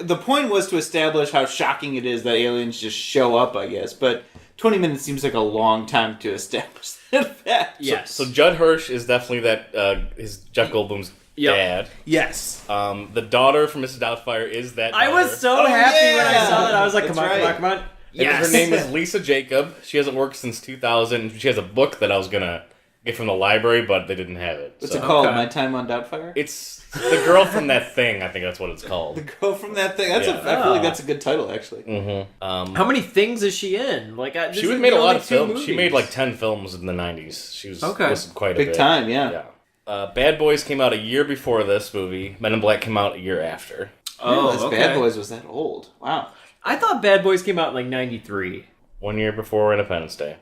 The point was to establish how shocking it is that aliens just show up. I guess, but 20 minutes seems like a long time to establish that fact. Yes. So Judd Hirsch is definitely that his Jeff Goldblum's dad. Yes. The daughter from Mrs. Doubtfire is that. I was daughter. so Oh, happy when I yeah. saw that. I was like, That's come on, right. come on, come on. And Yes. Her name is Lisa Jacob. She hasn't worked since 2000. She has a book that I was gonna get from the library, but they didn't have it. What's so. it called? Okay. My Time on Doubtfire. It's the girl from that thing. I think that's what it's called. The girl from that thing. That's Yeah. I feel like that's a good title, actually. How many things is she in? Like, this She is made the a lot only of two films. She movies. made like 10 films in the 90s. She was Okay. listed quite a Big bit. time, yeah. Bad Boys came out a year before this movie. Men in Black came out a year after. Oh, Bad Boys was that old. Wow. I thought Bad Boys came out in like '93. 1 year before Independence Day.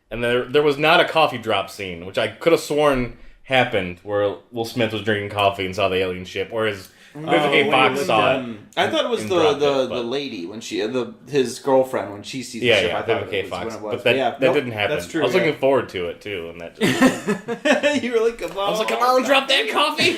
And there was not a coffee drop scene, which I could have sworn happened, where Will Smith was drinking coffee and saw the alien ship, or his Vivica Fox saw it. I thought it was And the dropped the, it, but- the lady when she his girlfriend when she sees the Yeah, ship. yeah, I thought it Vivica was Fox. when it was. But that, yeah, that nope, didn't happen. That's true. I was looking forward to it, too. And that just, you were like, come on. I was like, come on, drop that coffee!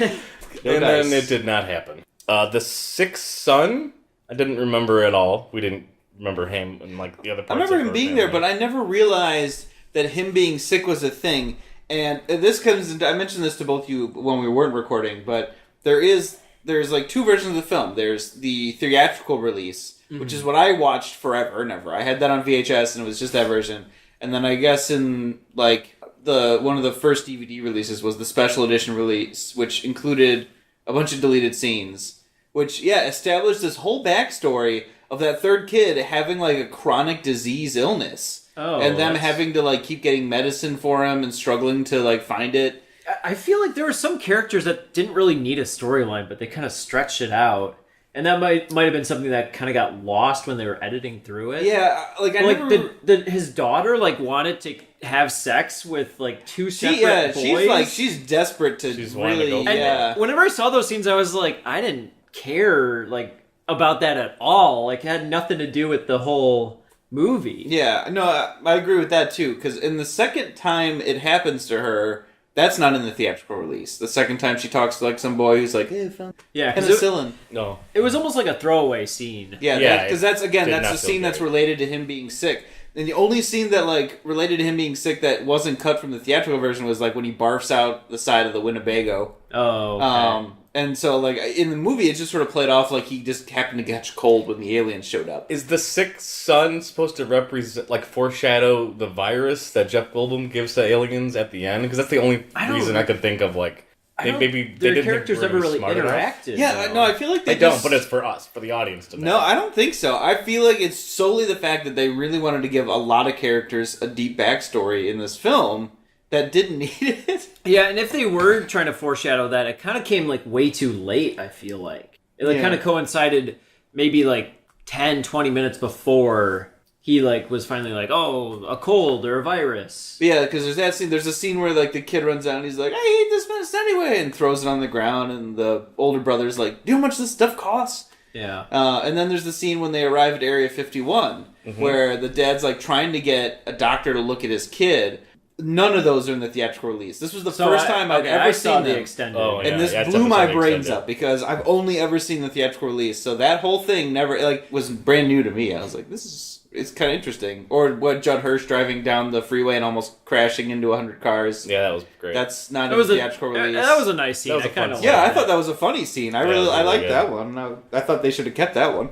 And nice. then it did not happen. The Sixth Son, I didn't remember at all. We didn't remember him and like the other parts I remember of him her being family. there, but I never realized that him being sick was a thing. And this comes into, I mentioned this to both you when we weren't recording, but there's like two versions of the film. There's the theatrical release, which is what I watched forever and ever. I had that on VHS and it was just that version. And then I guess in like one of the first DVD releases was the special edition release, which included a bunch of deleted scenes, which established this whole backstory of that third kid having like a chronic disease illness. Oh, and them that's- having to like keep getting medicine for him and struggling to like find it. I feel like there were some characters that didn't really need a storyline, but they kind of stretched it out, and that might have been something that kind of got lost when they were editing through it. Yeah, like I like never. his daughter like wanted to have sex with like two separate boys. She's desperate to She's wanting to really go for it. yeah. Whenever I saw those scenes, I was like, I didn't care like about that at all. Like, it had nothing to do with the whole movie. Yeah, no, I agree with that too. Because in the second time it happens to her, That's not in the theatrical release. The second time she talks to like some boy who's like, "Hey, I found Yeah, because penicillin." No. it was almost like a throwaway scene. Yeah, Yeah, because it that's again did that's not the feel scene that's great. related to him being sick. And the only scene that like related to him being sick that wasn't cut from the theatrical version was like when he barfs out the side of the Winnebago. Oh, okay. And so like in the movie, it just sort of played off like he just happened to catch cold when the aliens showed up. Is the sick sun supposed to represent, like, foreshadow the virus that Jeff Goldblum gives to aliens at the end? Because that's the only reason I could think of, like, maybe they their didn't characters think we were never really smart enough. interacted. Yeah, though. no, I feel like They don't, but it's for us, for the audience to know. No, I don't think so. I feel like it's solely the fact that they really wanted to give a lot of characters a deep backstory in this film that didn't need it. Yeah, and if they were trying to foreshadow that, it kind of came like way too late, I feel like. It like Yeah. kind of coincided maybe like 10, 20 minutes before he like was finally like, oh, a cold or a virus. Yeah, because there's that scene. There's a scene where like the kid runs out and he's like, "I hate this mess anyway," and throws it on the ground. And the older brother's like, "Do you know how much this stuff costs?" Yeah. And then there's the scene when they arrive at Area 51, where the dad's like trying to get a doctor to look at his kid. None of those are in the theatrical release. This was the first time I've ever I saw seen the them. extended. Oh, yeah. And this it's blew my definitely brains extended. up because I've only ever seen the theatrical release. So that whole thing never like was brand new to me. I was like, it's kind of interesting. Or what Judd Hirsch driving down the freeway and almost crashing into 100 cars. Yeah, that was great. That's not That in was the a theatrical release. that was a nice scene. That was a I kind fun of scene. Yeah, I thought that was a funny scene. I Yeah, it was I really liked good. that one. I thought they should have kept that one.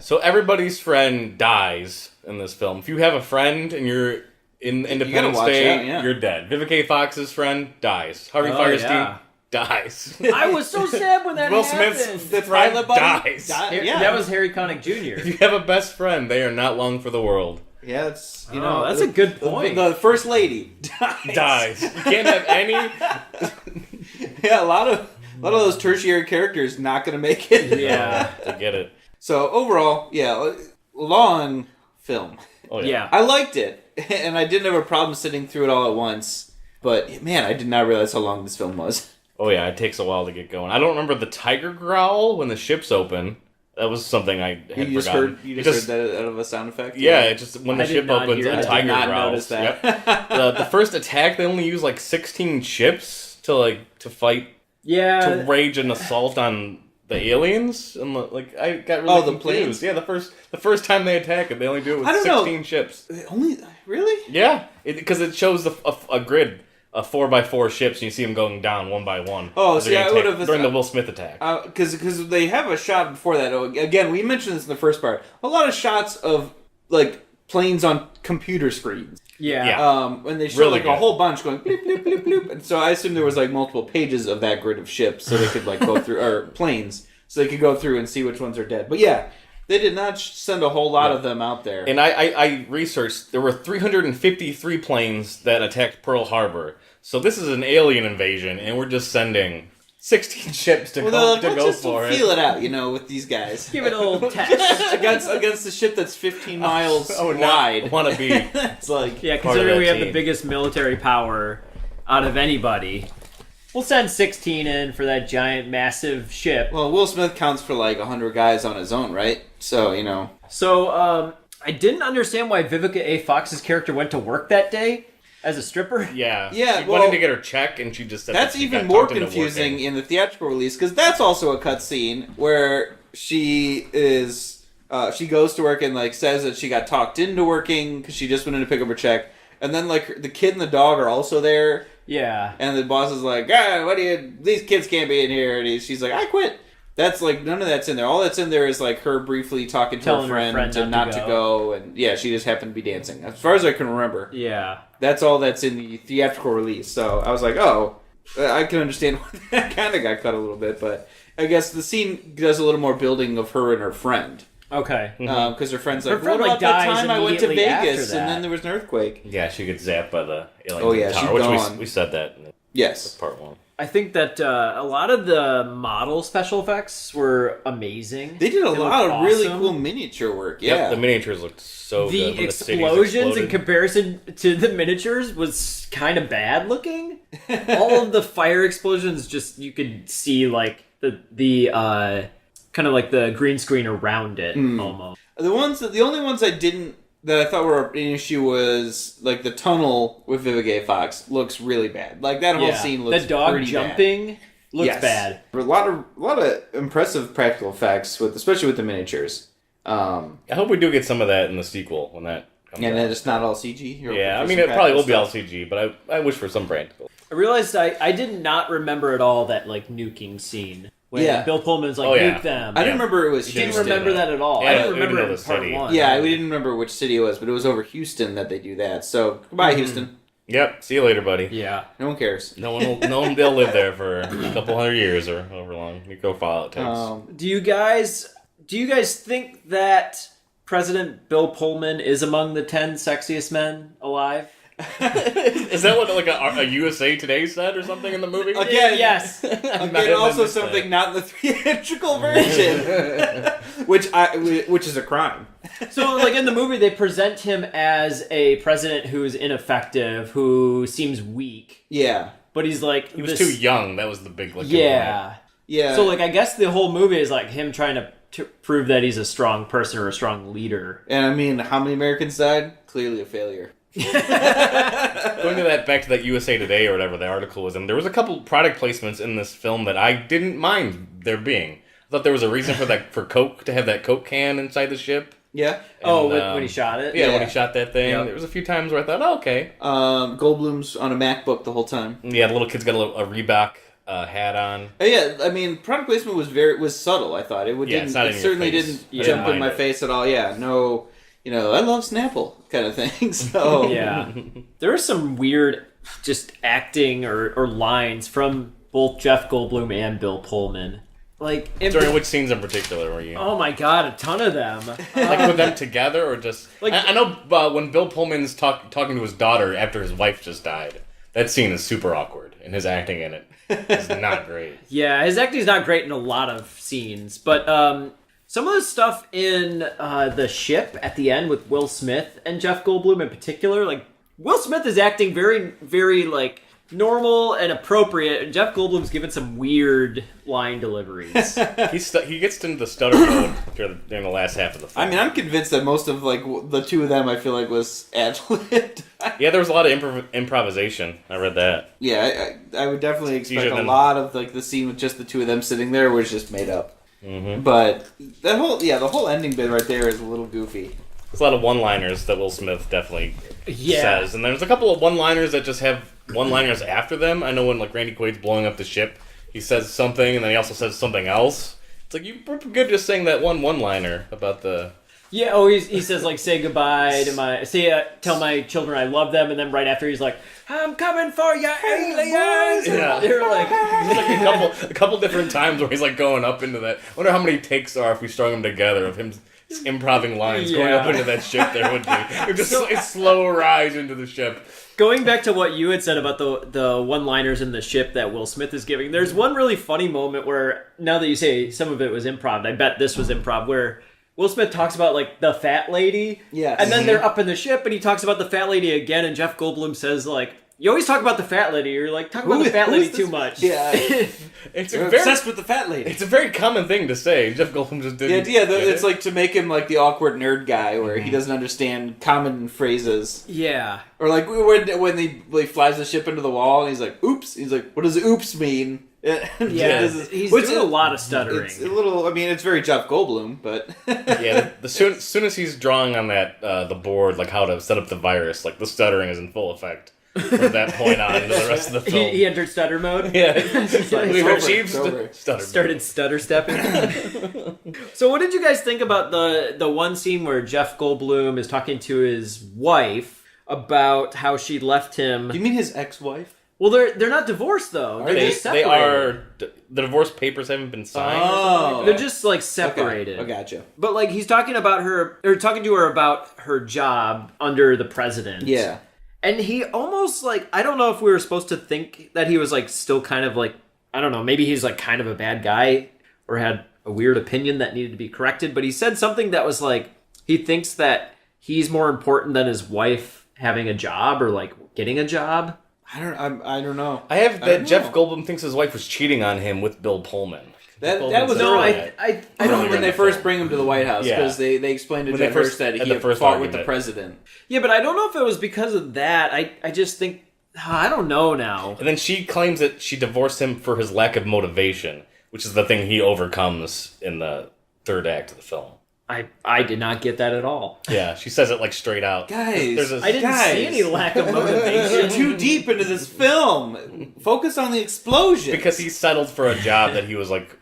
So everybody's friend dies in this film. If you have a friend and you're in Independence watch Day, out, yeah. you're dead. Vivica A. Fox's friend dies. Harvey Oh, Firestein yeah. dies. I was so sad when that Will happened. Smith's friend pilot buddy dies. Yeah, That was Harry Connick If Jr. you have a best friend, they are not long for the world. yeah. It's you Oh, know that's a good point. The first lady Dies. You can't have any. Yeah, a lot of those tertiary characters not going to make it. Yeah. To get it. So overall, yeah, long film. Oh Yeah. I liked it, and I didn't have a problem sitting through it all at once. But man, I did not realize how long this film was. Oh yeah, it takes a while to get going. I don't remember the tiger growl when the ship's open. That was something I had You just forgotten. heard you It just heard that out of a sound effect. Yeah, it just when the I did ship not opens, hear a that. I tiger did not growls. notice that. Yep. the first attack, they only use like 16 ships to fight Yeah. to rage an assault on the aliens, and like I got really Oh, the confused. planes? Yeah, the first time they attack it, they only do it with I don't know. 16 ships. Only really? Yeah, because it shows a grid. 4x4 ships, and you see them going down one by one. Oh, as see, they're I gonna would've- attack during the Will Smith attack. Because they have a shot before that. Oh, again, we mentioned this in the first part. A lot of shots of like planes on computer screens. Yeah. Yeah. When they show Really like a good. whole bunch going bloop bloop bloop bloop, and so I assume there was like multiple pages of that grid of ships, so they could like go through or planes, so they could go through and see which ones are dead. But yeah, they did not send a whole lot of them out there. And I researched, there were 353 planes that attacked Pearl Harbor. So this is an alien invasion, and we're just sending 16 ships to well, go, they're like, to let's go just for feel it. it out, with these guys. Give it a little test. against the ship that's 15 miles Oh, wide. want to be. It's like Yeah, Part of considering that we have the team. biggest military power out of anybody, we'll send 16 in for that giant, massive ship. well, Will Smith counts for like 100 guys on his own, right? So So, I didn't understand why Vivica A. Fox's character went to work that day as a stripper. Yeah. Yeah, She well, wanted to get her check, and she just said that's that she even got more talked into confusing working. in the theatrical release because that's also a cut scene where she is she goes to work and like says that she got talked into working because she just went in to pick up her check, and then like the kid and the dog are also there, Yeah. and the boss is like, what do you? These kids can't be in here, and she's like, I quit. That's like none of that's in there. All that's in there is like her briefly talking to Telling her her friend, friend not to go, and yeah, she just happened to be dancing. As far as I can remember. Yeah. That's all that's in the theatrical release. So I was like, oh, I can understand why that kind of got cut a little bit. But I guess the scene does a little more building of her and her friend. Okay. Because her friend's like, Her friend, what like, about that dies time I went to immediately after Vegas and that. then there was an earthquake? Yeah, she gets zapped by the alien Oh, yeah, tower, she's which gone. we said that in Yes. part one. I think that a lot of the model special effects were amazing. They did a They lot looked of really awesome. cool miniature work. Yep, Yeah. the miniatures looked so The good. when cities explosions in exploded. comparison to the miniatures was kind of bad looking. All of the fire explosions, just you could see like the kind of like the green screen around it almost. The only ones I didn't that I thought were an issue was like the tunnel with Vivica A. Fox looks really bad. Like that whole scene looks the dog pretty jumping looks Yes. bad. A lot of impressive practical effects especially with the miniatures. I hope we do get some of that in the sequel when that comes And out. then it's not all CG. You're Yeah, I hoping mean, for it some probably will be practical all CG, but I wish for some practical. I realized I did not remember at all that like nuking scene when Yeah. Bill Pullman's like Oh, yeah. nuke them. I didn't remember it was didn't Houston. remember that at all. Yeah, I didn't we didn't remember know it in the part city. one. Yeah, we didn't remember which city it was, but it was over Houston that they do that. So goodbye, Houston. Yep, see you later, buddy. Yeah. No one cares. No one they'll live there for a couple hundred years or however long Nico Fallout takes. Do you guys think that President Bill Pullman is among the 10 sexiest men alive? Is that what like a USA Today said or something in the movie? Again, Yes. Again, also something not in the theatrical version, which is a crime. So, like in the movie, they present him as a president who's ineffective, who seems weak, Yeah, but he's like He was too young. That was the big like. Yeah. yeah. So, like, I guess the whole movie is like him trying to prove that he's a strong person or a strong leader. And I mean, how many Americans died? Clearly a failure. Going to back to that USA Today or whatever the article was in, there was a couple product placements in this film that I didn't mind there being. I thought there was a reason for Coke to have that Coke can inside the ship. Yeah. And, when he shot it? Yeah, when Yeah. he shot that thing. Yep. There was a few times where I thought, oh, okay. Goldblum's on a MacBook the whole time. Yeah, the little kid's got a Reebok hat on. Yeah, I mean, product placement was subtle. I thought it's not in your certainly face. didn't Yeah. jump in Mind my it. face at all. Yeah, no, I love Snapple kind of thing. So Yeah. There are some weird just acting or lines from both Jeff Goldblum and Bill Pullman. Like, During which scenes in particular were you? oh my god, a ton of them. Like with them together or just... Like- I know when Bill Pullman's talking to his daughter after his wife just died, that scene is super awkward, and his acting in it is not great. Yeah, his acting's not great in a lot of scenes, but some of the stuff in the ship at the end with Will Smith and Jeff Goldblum in particular, like, Will Smith is acting very, very, like, normal and appropriate, and Jeff Goldblum's given some weird line deliveries. He gets into the stutter mode during the last half of the film. I mean, I'm convinced that most of like the two of them, I feel like, was ad-libbed. Yeah, there was a lot of improvisation. I read that. Yeah, I would definitely expect usually a them- lot of like the scene with just the two of them sitting there was just made up. Mm-hmm. But the whole ending bit right there is a little goofy. There's a lot of one-liners that Will Smith definitely Yeah. says, and there's a couple of one-liners that just have one-liners after them. I know when like Randy Quaid's blowing up the ship, he says something, and then he also says something else. It's like, you're pretty good just saying that one-liner about the... Yeah, he says, like, say goodbye to tell my children I love them, and then right after he's like, I'm coming for you, aliens! Yeah. They're like... There's like a couple different times where he's like going up into that. I wonder how many takes are if we strung them together of him improving lines going up Yeah. into that ship. There would be it just a slow rise into the ship. Going back to what you had said about the one-liners in the ship that Will Smith is giving, there's one really funny moment where, now that you say some of it was improv, I bet this was improv, where Will Smith talks about, like, the fat lady. Yes. And then they're up in the ship, and he talks about the fat lady again, and Jeff Goldblum says, like, you always talk about the fat lady. You're like, talk about the fat lady too much. Yeah, It's you're a very, obsessed with the fat lady. it's a very common thing to say. Jeff Goldblum just didn't. It's like to make him like the awkward nerd guy where he doesn't understand common phrases. Yeah. Or like when he flies the ship into the wall and he's like, "Oops!" He's like, "What does oops mean?" Yeah, he's doing a lot of stuttering. It's a little. I mean, it's very Jeff Goldblum, but Yeah, soon as he's drawing on that the board, like how to set up the virus, like the stuttering is in full effect from that point on into the rest of the film. He entered stutter mode. Yeah, it's like, we've over, achieved it's over. stutter. Started stutter stepping. So what did you guys think about the one scene where Jeff Goldblum is talking to his wife about how she left him? you mean his ex-wife? Well, they're not divorced though. They're They just separated. are. The divorce papers haven't been signed. or something like They're that. just like separated. I gotcha. But like he's talking about her, or talking to her about her job under the president. Yeah. And he almost like, I don't know if we were supposed to think that he was like still kind of like, I don't know, maybe he's like kind of a bad guy or had a weird opinion that needed to be corrected. But he said something that was like, he thinks that he's more important than his wife having a job or like getting a job. I don't know. I have I that don't Jeff know. Goldblum thinks his wife was cheating on him with Bill Pullman. That Goldman was said early. that. I Earlier don't in when they the first film. bring him to the White House Yeah. because they explained to When they Judd first Hirsch that had he the first fought with the argument. president. Yeah, but I don't know if it was because of that. I just think I don't know now. And then she claims that she divorced him for his lack of motivation, which is the thing he overcomes in the third act of the film. I did not get that at all. Yeah, she says it like straight out. Guys, There's a, I didn't Guys. see any lack of You're motivation. too deep into this film. Focus on the explosion. because he settled for a job that he was like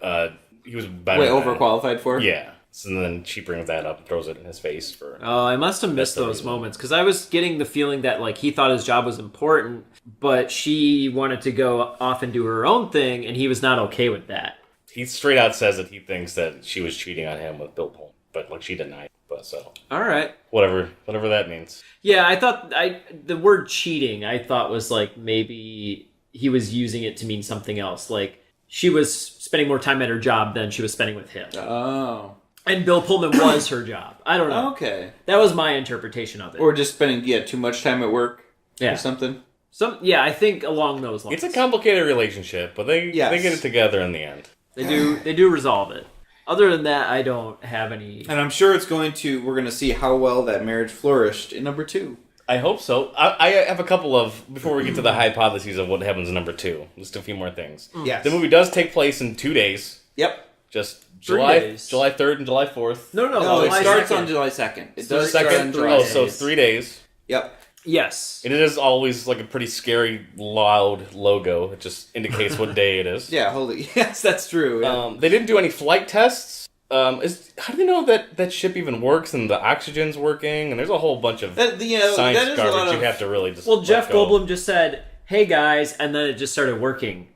he was better. way than. overqualified for. Yeah. So then she brings that up and throws it in his face for. Oh, I must have missed That's the those reason. moments because I was getting the feeling that like he thought his job was important, but she wanted to go off and do her own thing, and he was not okay with that. He straight out says that he thinks that she was cheating on him with Bill Pullman, but like she denied. But so All right. whatever that means. Yeah, I thought the word cheating I thought was like maybe he was using it to mean something else. Like she was spending more time at her job than she was spending with him. Oh. And Bill Pullman was her job. I don't know. Okay. That was my interpretation of it. Or just spending too much time at work yeah. or something. Yeah, I think along those lines. It's a complicated relationship, but they Yes. get it together in the end. They do resolve it. Other than that, I don't have any. And I'm sure we're going to see how well that marriage flourished in number 2. I hope so. I have a couple of, before we get to the hypotheses of what happens in number 2, just a few more things. Yes. The movie does take place in 2 days, Yep. just 3 July days. 3rd and July 4th. No, No, it July starts 2nd. on July 2nd. It does start on Second, July oh, 2nd. so it's 3 days. Yep. Yes. It is always like a pretty scary, loud logo. It just indicates what day it is. Yeah, holy. Yes, that's true. Yeah. They didn't do any flight tests. How do they know that ship even works and the oxygen's working? And there's a whole bunch of That science is a lot garbage of... you have to really just. Well, let Jeff go. Goldblum just said, "Hey guys," and then it just started working.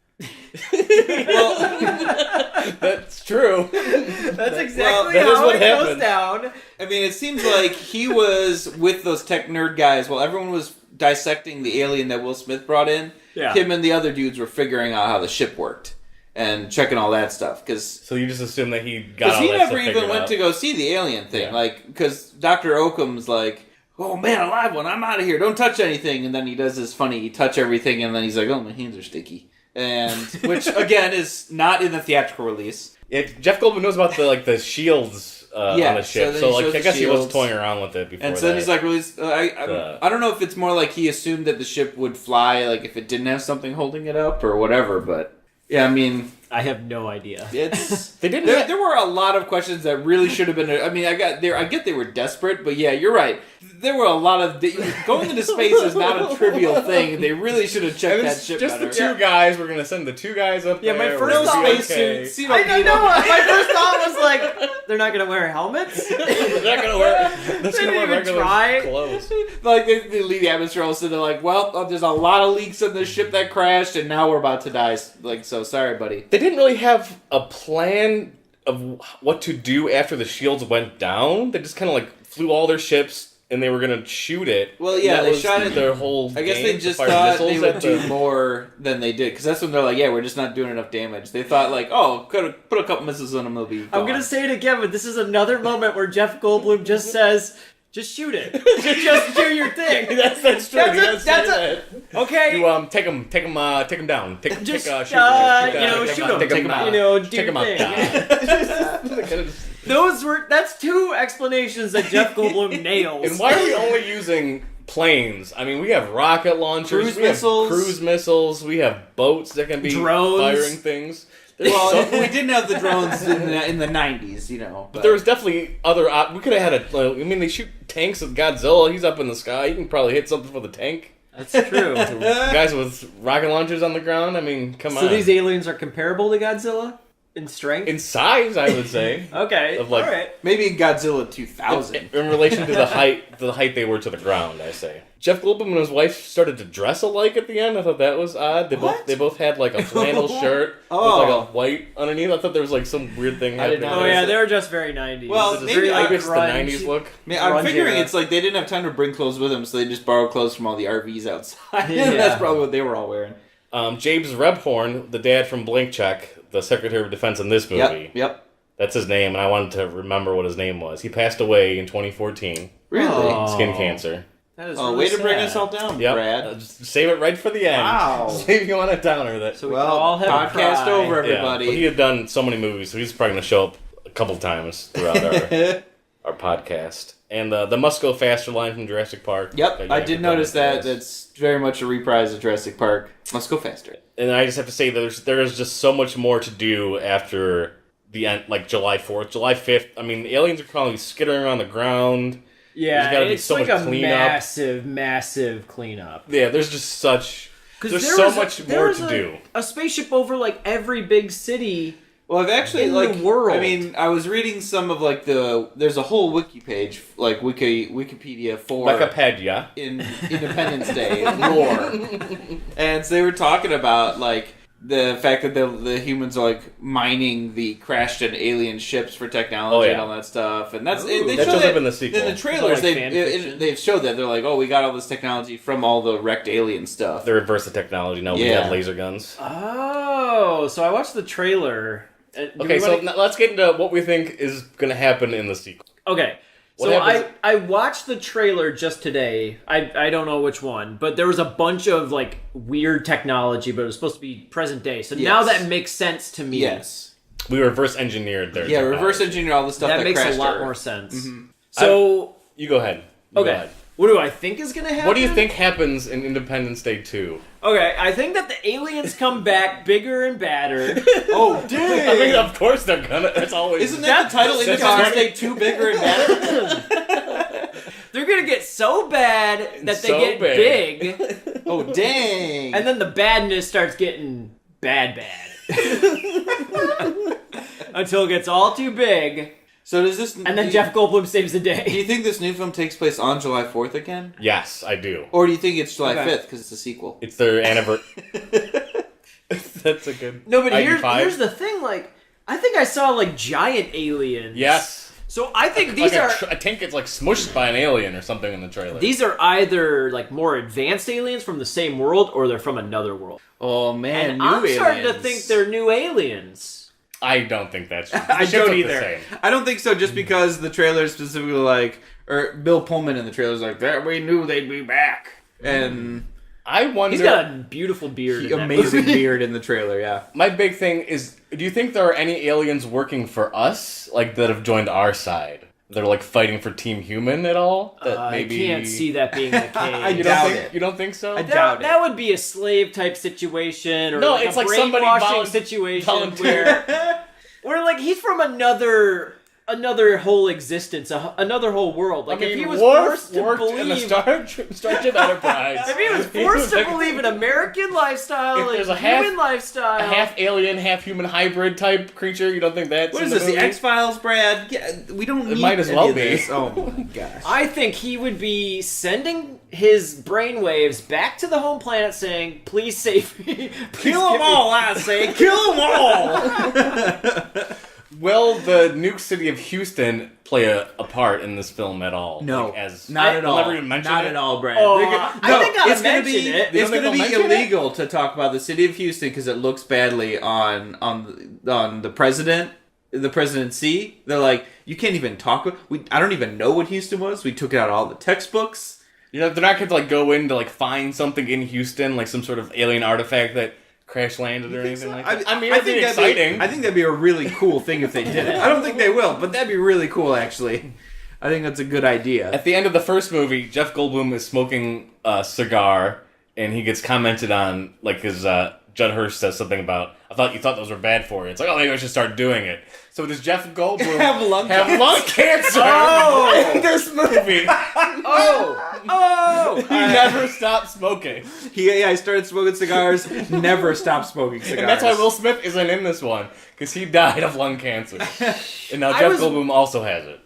That's true. That's exactly that is what happened. down. I mean, it seems like he was with those tech nerd guys while everyone was dissecting the alien that Will Smith brought in. Yeah. Him and the other dudes were figuring out how the ship worked and checking all that stuff. Because So you just assume that he got all he that never stuff even figured went out. to go see the alien thing. Yeah. Like, because Dr. Oakham's like, oh man, a live one, I'm out of here, don't touch anything. And then he does this funny, touch everything, and then he's like, oh, my hands are sticky. And, which again is not in the theatrical release. Jeff Goldblum knows about the shields Yeah, on the ship, so then so he like shows I the guess he was shields. toying around with it before. And so then that. he's like, release. I don't know if it's more like he assumed that the ship would fly, like if it didn't have something holding it up or whatever. But yeah, I mean, I have no idea. it's They didn't. there were a lot of questions that really should have been. I mean, I get they were desperate, but yeah, you're right. There were a lot of going into space is not a trivial thing. They really should have checked And that it's ship just better. the 2 guys. We're gonna send the 2 guys up Yeah, my there. first we're gonna thought be was okay. suits. You I don't need know. them. My first thought was like, they're not going to wear helmets. They're not gonna wear. They're They just gonna didn't wear even regular try. clothes. Like they leave the atmosphere, all of a sudden they're like, well, there's a lot of leaks in this ship that crashed, and now we're about to die. Like, so sorry, buddy. They didn't really have a plan of what to do after the shields went down. They just kind of like flew all their ships and they were gonna shoot it. Well, yeah, That they was shot it- their whole. I guess game they to just fire thought they missiles would at do the- more than they did, because that's when they're like, yeah, we're just not doing enough damage. They thought like, oh, could put a couple missiles on them, they'll be I'm gone. going to say it again, but this is another moment where Jeff Goldblum just says, just shoot it. Just do your thing. That's true. That's He a- does say that's a- that. Okay. You take them down. Take Just, shoot shoot 'em. take 'em out. You know, do Take your 'em out. thing. That's 2 explanations that Jeff Goldblum nails. And why are we only using planes? I mean, we have rocket launchers, Cruise we have missiles. cruise missiles, we have boats that can be Drones. firing things. There's Well, so- we didn't have the drones in the 90s, you know. But there was definitely other. We could have had a. I mean, they shoot tanks with Godzilla. He's up in the sky. He can probably hit something with a tank. That's true. Guys with rocket launchers on the ground. I mean, come on. So these aliens are comparable to Godzilla in strength? in size, I would say. Okay, Of, like- alright. maybe Godzilla 2000. In relation to the height they were to the ground, I say. Jeff Goldblum and his wife started to dress alike at the end. I thought that was odd. They both had like a flannel shirt with like a white underneath. I thought there was like some weird thing I did happening. not Oh there. yeah, they were just very 90s. Well, It's maybe very, I like, Maybe it's the grunge. 90s look. Man, I'm grunge figuring era. it's like they didn't have time to bring clothes with them, so they just borrowed clothes from all the RVs outside. Yeah. That's probably what they were all wearing. James Rebhorn, the dad from Blank Check, the Secretary of Defense in this movie. Yep. That's his name, and I wanted to remember what his name was. He passed away in 2014. Really? Oh. Skin cancer. That is Oh, really way to bring sad. us all down, Yep. Brad. Just save it right for the end. Wow. Save you on a downer. That So we Well, can all have a podcast cry. over, yeah. everybody. But he had done so many movies, so he's probably going to show up a couple times throughout our podcast. And the Must Go Faster line from Jurassic Park. Yep, that I Yank did had notice done that. is- That's very much a reprise of Jurassic Park. Let's go faster. And I just have to say that there is just so much more to do after the end, like July 4th, July 5th. I mean, the aliens are probably skittering around the ground. Yeah, There's gotta be it's so like much a cleanup. massive cleanup. Yeah, there's just such. 'Cause There's there so was much there more was to do. A spaceship over like every big city. Well, I've actually In the like world. I mean, I was reading some of like there's a whole wiki page, like Wikipedia for Wikipedia. in Independence Day lore, and so they were talking about like the fact that the humans are like mining the crashed and alien ships for technology Oh, yeah. and all that stuff, and that's Ooh. they That show shows that up in the sequel. In the trailers, like fan fiction? they've showed that they're like, oh, we got all this technology from all the wrecked alien stuff. They reverse the technology. Now we Yeah. have laser guns. Oh, so I watched the trailer. Do Okay, we so wanna- now let's get into what we think is going to happen in the sequel. okay. What So happens- I watched the trailer just today. I don't know which one, but there was a bunch of like weird technology, but it was supposed to be present day. So now Yes. that makes sense to me. Yes, We reverse engineered their yeah, technology. reverse engineer all the stuff that That makes a crashed lot Earth. more sense. So You go ahead. You go okay, ahead. what do I think is gonna happen? What do you think happens in Independence Day 2? Okay, I think that the aliens come back bigger and badder. Oh, I mean, dang! of course they're gonna. That's always. Isn't that the title? that's Independence right. Day 2 bigger and better? They're gonna get so bad that they So get big. big, Oh, dang! and then the badness starts getting bad. Until it gets all too big, so does this? and then Jeff Goldblum saves the Do day. you think this new film takes place on July 4th again, Yes, I do. or do you think it's July Okay. 5th because it's a sequel? It's their anniversary. That's a good. No, but here's 95. the thing. Like, I think I saw like giant aliens. Yes. So I think Like these are I think it's like smushed by an alien or something in the trailer. these are either like more advanced aliens from the same world, or they're from another world. Oh man, And new I'm starting to aliens. think they're new aliens. I don't think that's true. I The ships don't look the either. same. I don't think so. Just because the trailer specifically like, or Bill Pullman in the trailer is like that, we knew they'd be back, and I wonder. He's got a beautiful beard. in that amazing movie. beard in the trailer. Yeah. My big thing is, do you think there are any aliens working for us, like that have joined our side? They're like fighting for Team Human at all? That I can't see that being the case. You doubt don't think? it. You don't think so? I doubt it. That would be a slave type situation, or No, like it's a like somebody brainwashing situation volunteer. where like he's from another whole existence, another whole world. Like I mean, if he was Worf forced to worked in the believe, Starship Enterprise. if he was forced to like believe in American lifestyle, If like there's a human half- lifestyle, a half alien, half human hybrid type creature, you don't think that's What in is this? The movie? X Files, Brad? Yeah, we don't. Need might as any well of be. this. Oh my gosh. I think he would be sending his brainwaves back to the home planet, saying, "Please save me, Please Kill them give me-" all, I say. Kill them all. Will the nuke city of Houston play a part in this film at all? No, Like, as not at they'll all. Never even mention Not it? at all, Brad. Oh, They're I think I'll it's gonna mention be it. You it's don't going to think be they'll mention it? illegal to talk about the city of Houston because it looks badly on the president, the presidency. They're like, you can't even talk. I don't even know what Houston was. We took it out of all the textbooks. You know, they're not going to like go in to like find something in Houston, like some sort of alien artifact that crash landed or anything like that. I mean, it'd be exciting. I think that'd be a really cool thing if they did it. I don't think they will, but that'd be really cool. Actually, I think that's a good idea. At the end of the first movie, Jeff Goldblum is smoking a cigar, and he gets commented on, like his Judd Hirsch says something about, I thought you thought those were bad for you. It's like, oh, maybe I should start doing it. So does Jeff Goldblum Have lung cancer Oh! in this movie? Oh, He never stopped smoking. I started smoking cigars. Never stopped smoking cigars. And that's why Will Smith isn't in this one, because he died of lung cancer. And now Jeff Goldblum also has it.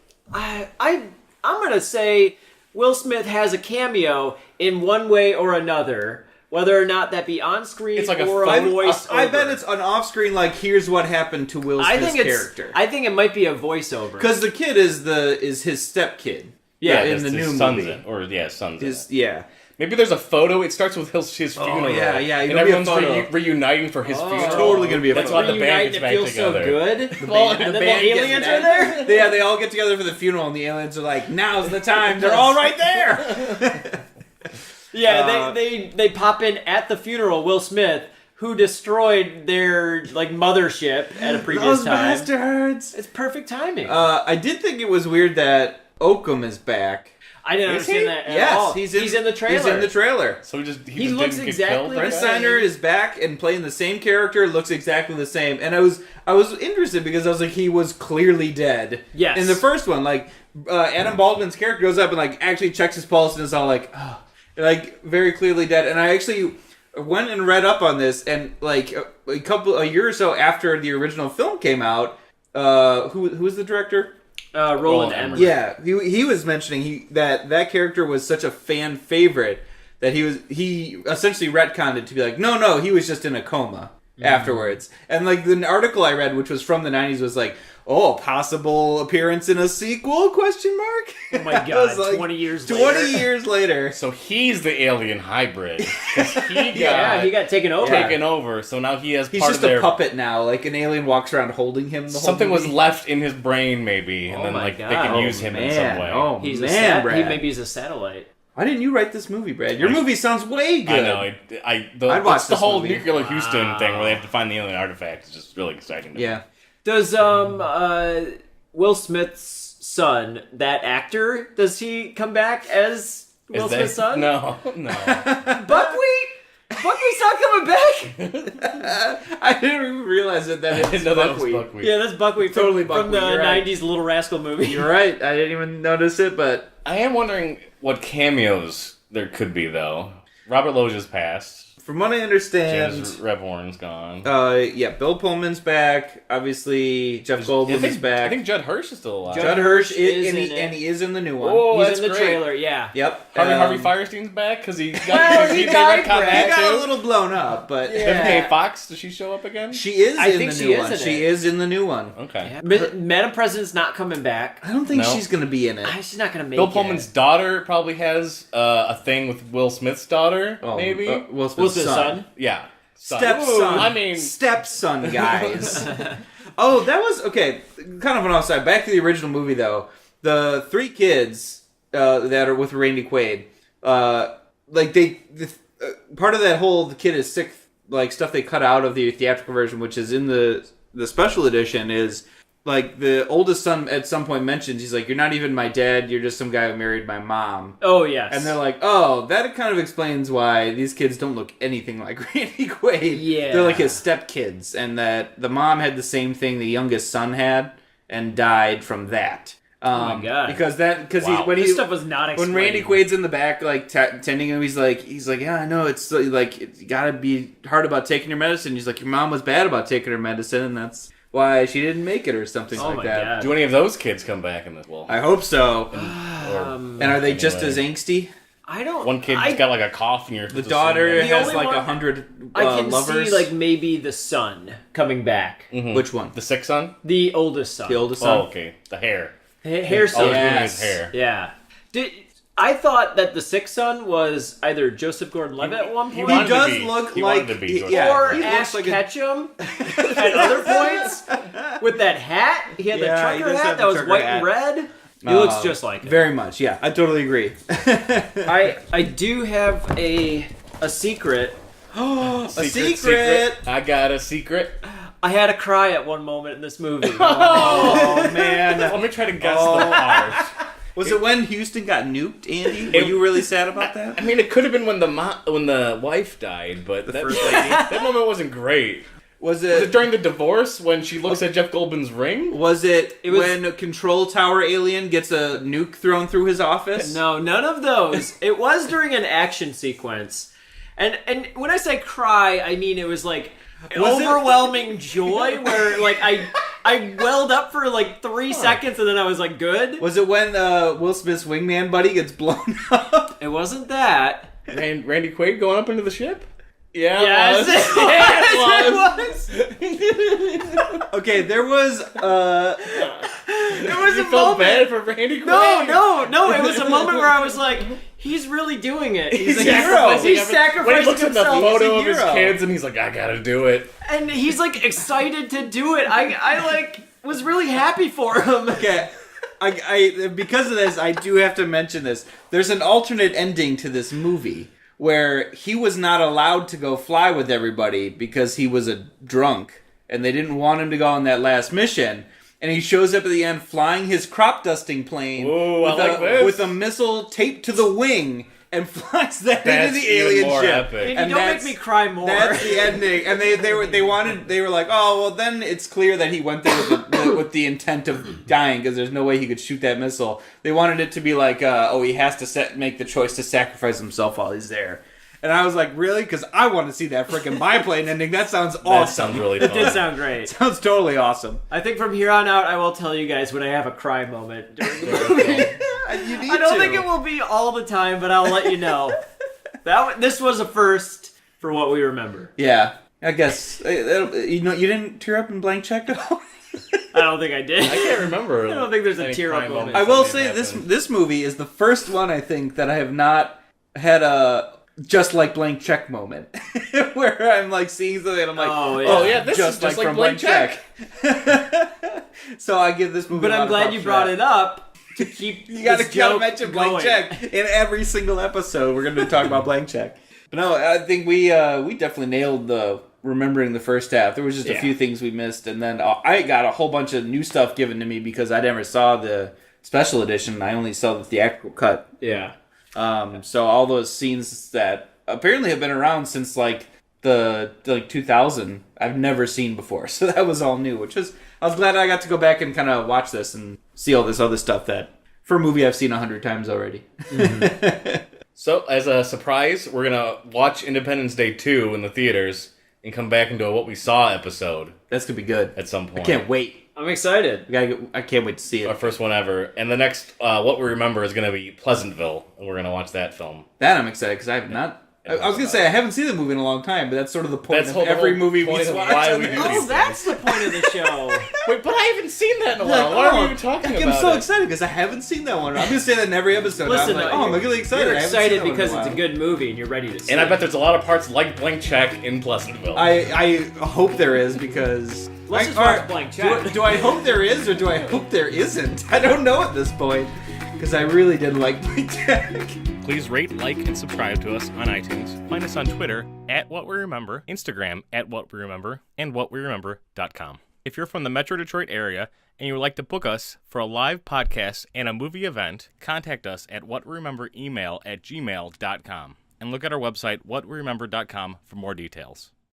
I'm gonna say Will Smith has a cameo in one way or another, whether or not that be on screen It's like a or a phone- voice. I bet it's an off-screen. Like, here's what happened to Will I Smith's think it's. character. I think it might be a voiceover. Because the kid is his step kid. Yeah, in his the new son's movie. in, or son's in. His, yeah. Maybe there's a photo. It starts with his funeral. yeah, And it'll be a everyone's photo. reuniting for his funeral. totally gonna be a That's photo. why the band gets back feels together. so good. Well, And then the band gets aliens mad. are there. Yeah, they all get together for the funeral, and the aliens are like, "Now's the time." They're all right there. Yeah, they pop in at the funeral. Will Smith, who destroyed their mothership at a previous Those time. bastards. It's perfect timing. I did think it was weird that Oakham is back. I didn't Is he? understand that at Yes, all. he's in the trailer. He's in the trailer. So he just looks didn't get exactly killed. the Brent same. Spiner is back and playing the same character, looks exactly the same. And I was interested because I was like, he was clearly dead. Yes. In the first one, Adam Baldwin's character goes up and actually checks his pulse and is all very clearly dead. And I actually went and read up on this, and a year or so after the original film came out, who was the director? Roland Emmerich. Yeah, he was mentioning that character was such a fan favorite that he essentially retconned it to be like, no, he was just in a coma afterwards. And the article I read, which was from the 90s, was like, oh, possible appearance in a sequel? Question mark. Oh my I god! was 20 years 20 later. years later. So he's the alien hybrid. 'Cause he Yeah, he got taken over. taken over. So now he has He's part just of their a puppet now. An alien walks around holding him. The something whole was movie. left in his brain, maybe, and Oh then my they God. can Oh, use him in some way. Oh He's man, Brad. maybe he's a satellite. Why didn't you write this movie, Brad? Your movie sounds way good. I know. I'd watch it's the this whole movie. nuclear Houston thing where they have to find the alien artifact. It's just really exciting. To me. Yeah. Does Will Smith's son, that actor, does he come back as Will Is that- Smith's son? No. Buckwheat? Buckwheat's not coming back? I didn't even realize that I it's didn't know that was buckwheat. buckwheat. Yeah, that's Buckwheat from, Totally from the Buckwheat, you're right. 90s Little Rascal movie. You're right. I didn't even notice it, but I am wondering what cameos there could be, though. Robert Loggia's passed. from what I understand, James Rebhorn's gone. Bill Pullman's back. Obviously, Jeff Goldblum is back. I think Judd Hirsch is still alive. Judd Hirsch is and in it. he is in the new one. Oh, He's that's in the great. trailer, yeah. Yep. Harvey Firestein's back because he Well, got he they died, retconned Brad. He that got a too. little blown up, but Tiffany Fox, does she show up again? she is I in think the she new is one. in She it. is in the new one. Okay. Madam President's not coming back. I don't think No. she's going to be in it. She's not going to make Bill it. Pullman's daughter probably has a thing with Will Smith's daughter, maybe? Will Will Smith's Smith's son. son? Yeah. Stepson. I mean, Stepson, guys. Oh, that was okay. Kind of an offside. Back to the original movie, though. The three kids that are with Randy Quaid, part of that whole the kid is sick, stuff they cut out of the theatrical version, which is in the special edition, is the oldest son at some point mentions he's like, "You're not even my dad. You're just some guy who married my mom." Oh, yes. And they're like, oh, that kind of explains why these kids don't look anything like Randy Quaid. Yeah. They're like his stepkids, and that the mom had the same thing the youngest son had and died from that. Oh my God. Because Wow. This stuff was not explained. when Randy Quaid's in the back, tending him, he's like, yeah, I know, it's you gotta be hard about taking your medicine. He's like, your mom was bad about taking her medicine, and that's why she didn't make it or something Oh like my that. God. do any of those kids come back in this? Well, I hope so. Um, And are they just Anyway. as angsty? I don't... one kid's I, got a cough, and you're The daughter The has only one- 100 I can lovers. see, maybe the son coming back. Which one? the sixth son. The oldest son. The oldest son? Oh, okay. The hair. Hair son. Always moving Yes. his hair. Yeah. I thought that the sixth son was either Joseph Gordon-Levitt at one he point, wanted He to does be. look He like wanted to be George yeah, or he Ash looks like Ketchum at other points with that hat. He had Yeah, that he trucker does hat have that the was trucker white hat. and red. He looks just like him. very much. Yeah, I totally agree. I do have a secret. A secret. I got a secret. I had a cry at one moment in this movie. Oh man, Let me try to guess the part. was it when Houston got nuked, Andy? Were you really sad about that? I mean, it could have been when the wife died, but that, first lady? that moment wasn't great. Was Was it it? during the divorce when she looks at Jeff Goldblum's ring? Was it It was- when a control tower alien gets a nuke thrown through his office? No, none of those. It was during an action sequence. And when I say cry, I mean it was like Was it- overwhelming joy where I welled up for 3 seconds and then I was like, good. Was it when Will Smith's wingman buddy gets blown up? It wasn't that. Randy Quaid going up into the ship? Yeah, Yes, it was. it was. Okay, there was was You a felt moment. bad for Randy Quaid. No. It was a moment where I was like, he's really doing it. He's a hero. Sacrificing He's everything. When sacrificing he looks at the himself. photo He's of a his hero. kids and he's like, I gotta do it. And he's like excited to do it. I like was really happy for him. Okay. I because of this, I do have to mention this. There's an alternate ending to this movie where he was not allowed to go fly with everybody because he was a drunk and they didn't want him to go on that last mission. And he shows up at the end flying his crop dusting plane Ooh, I like this. with a missile taped to the wing and flies that That's into the even alien more ship. epic. And And don't make that's- me cry more. That's the ending, and they were like, oh well, then it's clear that he went there with the intent of dying because there's no way he could shoot that missile. They wanted it to be like, he has to make the choice to sacrifice himself while he's there. And I was like, really? Because I want to see that freaking biplane ending. That sounds That awesome. sounds really It fun. did sound great. Sounds totally awesome. I think from here on out, I will tell you guys when I have a cry moment during the movie. You need I don't to. think it will be all the time, but I'll let you know. This was a first for what we remember. Yeah, I guess you didn't tear up in Blank Check at all. I don't think I did. I can't remember. I don't think there's a any tear-up crime moment. moments I will that say didn't this happen. this movie is the first one I think that I have not had a just like Blank Check moment where I'm like seeing something and I'm like, Oh, yeah. this is just like from Blank Check. So I give this movie. But a lot I'm of glad props you for brought that. it up to keep You gotta this joke mention Blank going. Check in every single episode. We're gonna talk about Blank Check. But no, I think we definitely nailed the remembering the first half. There was just a Yeah. few things we missed, and then I got a whole bunch of new stuff given to me because I never saw the special edition. I only saw the theatrical cut. Yeah. So all those scenes that apparently have been around since like 2000, I've never seen before. So that was all new, I was glad I got to go back and kind of watch this and see all this other stuff that for a movie I've seen 100 times already. So, as a surprise, we're gonna watch Independence Day 2 in the theaters and come back into a What We Saw episode That's gonna be good. at some point. I can't wait. I'm excited. I can't wait to see Our it. first one ever. And the next, What We Remember, is gonna be Pleasantville, and we're gonna watch that film. That I'm excited because I have not. I was gonna say I haven't seen the movie in a long time, but that's sort of the point That's of the every whole movie we point of watch. why on we this. do Oh, these that's the point of the show. Wait, but I haven't seen that in a while. Why are we even talking I'm about so it? excited because I haven't seen that one. I'm gonna say that in every episode. Listen, I'm like, I'm really excited. You're I haven't seen excited that one in because a it's a while. good movie and you're ready to see And I it. bet there's a lot of parts like Blank Check in Pleasantville. I hope there is because. Let's just or watch Blank Check. Do I hope there is or do I hope there isn't? I don't know at this point because I really did like Blank Check. Please rate, like, and subscribe to us on iTunes. Find us on Twitter @WhatWeRemember, Instagram @WhatWeRemember, and WhatWeRemember.com. If you're from the Metro Detroit area and you would like to book us for a live podcast and a movie event, contact us at whatwerememberemail@gmail.com and look at our website, whatweremember.com, for more details.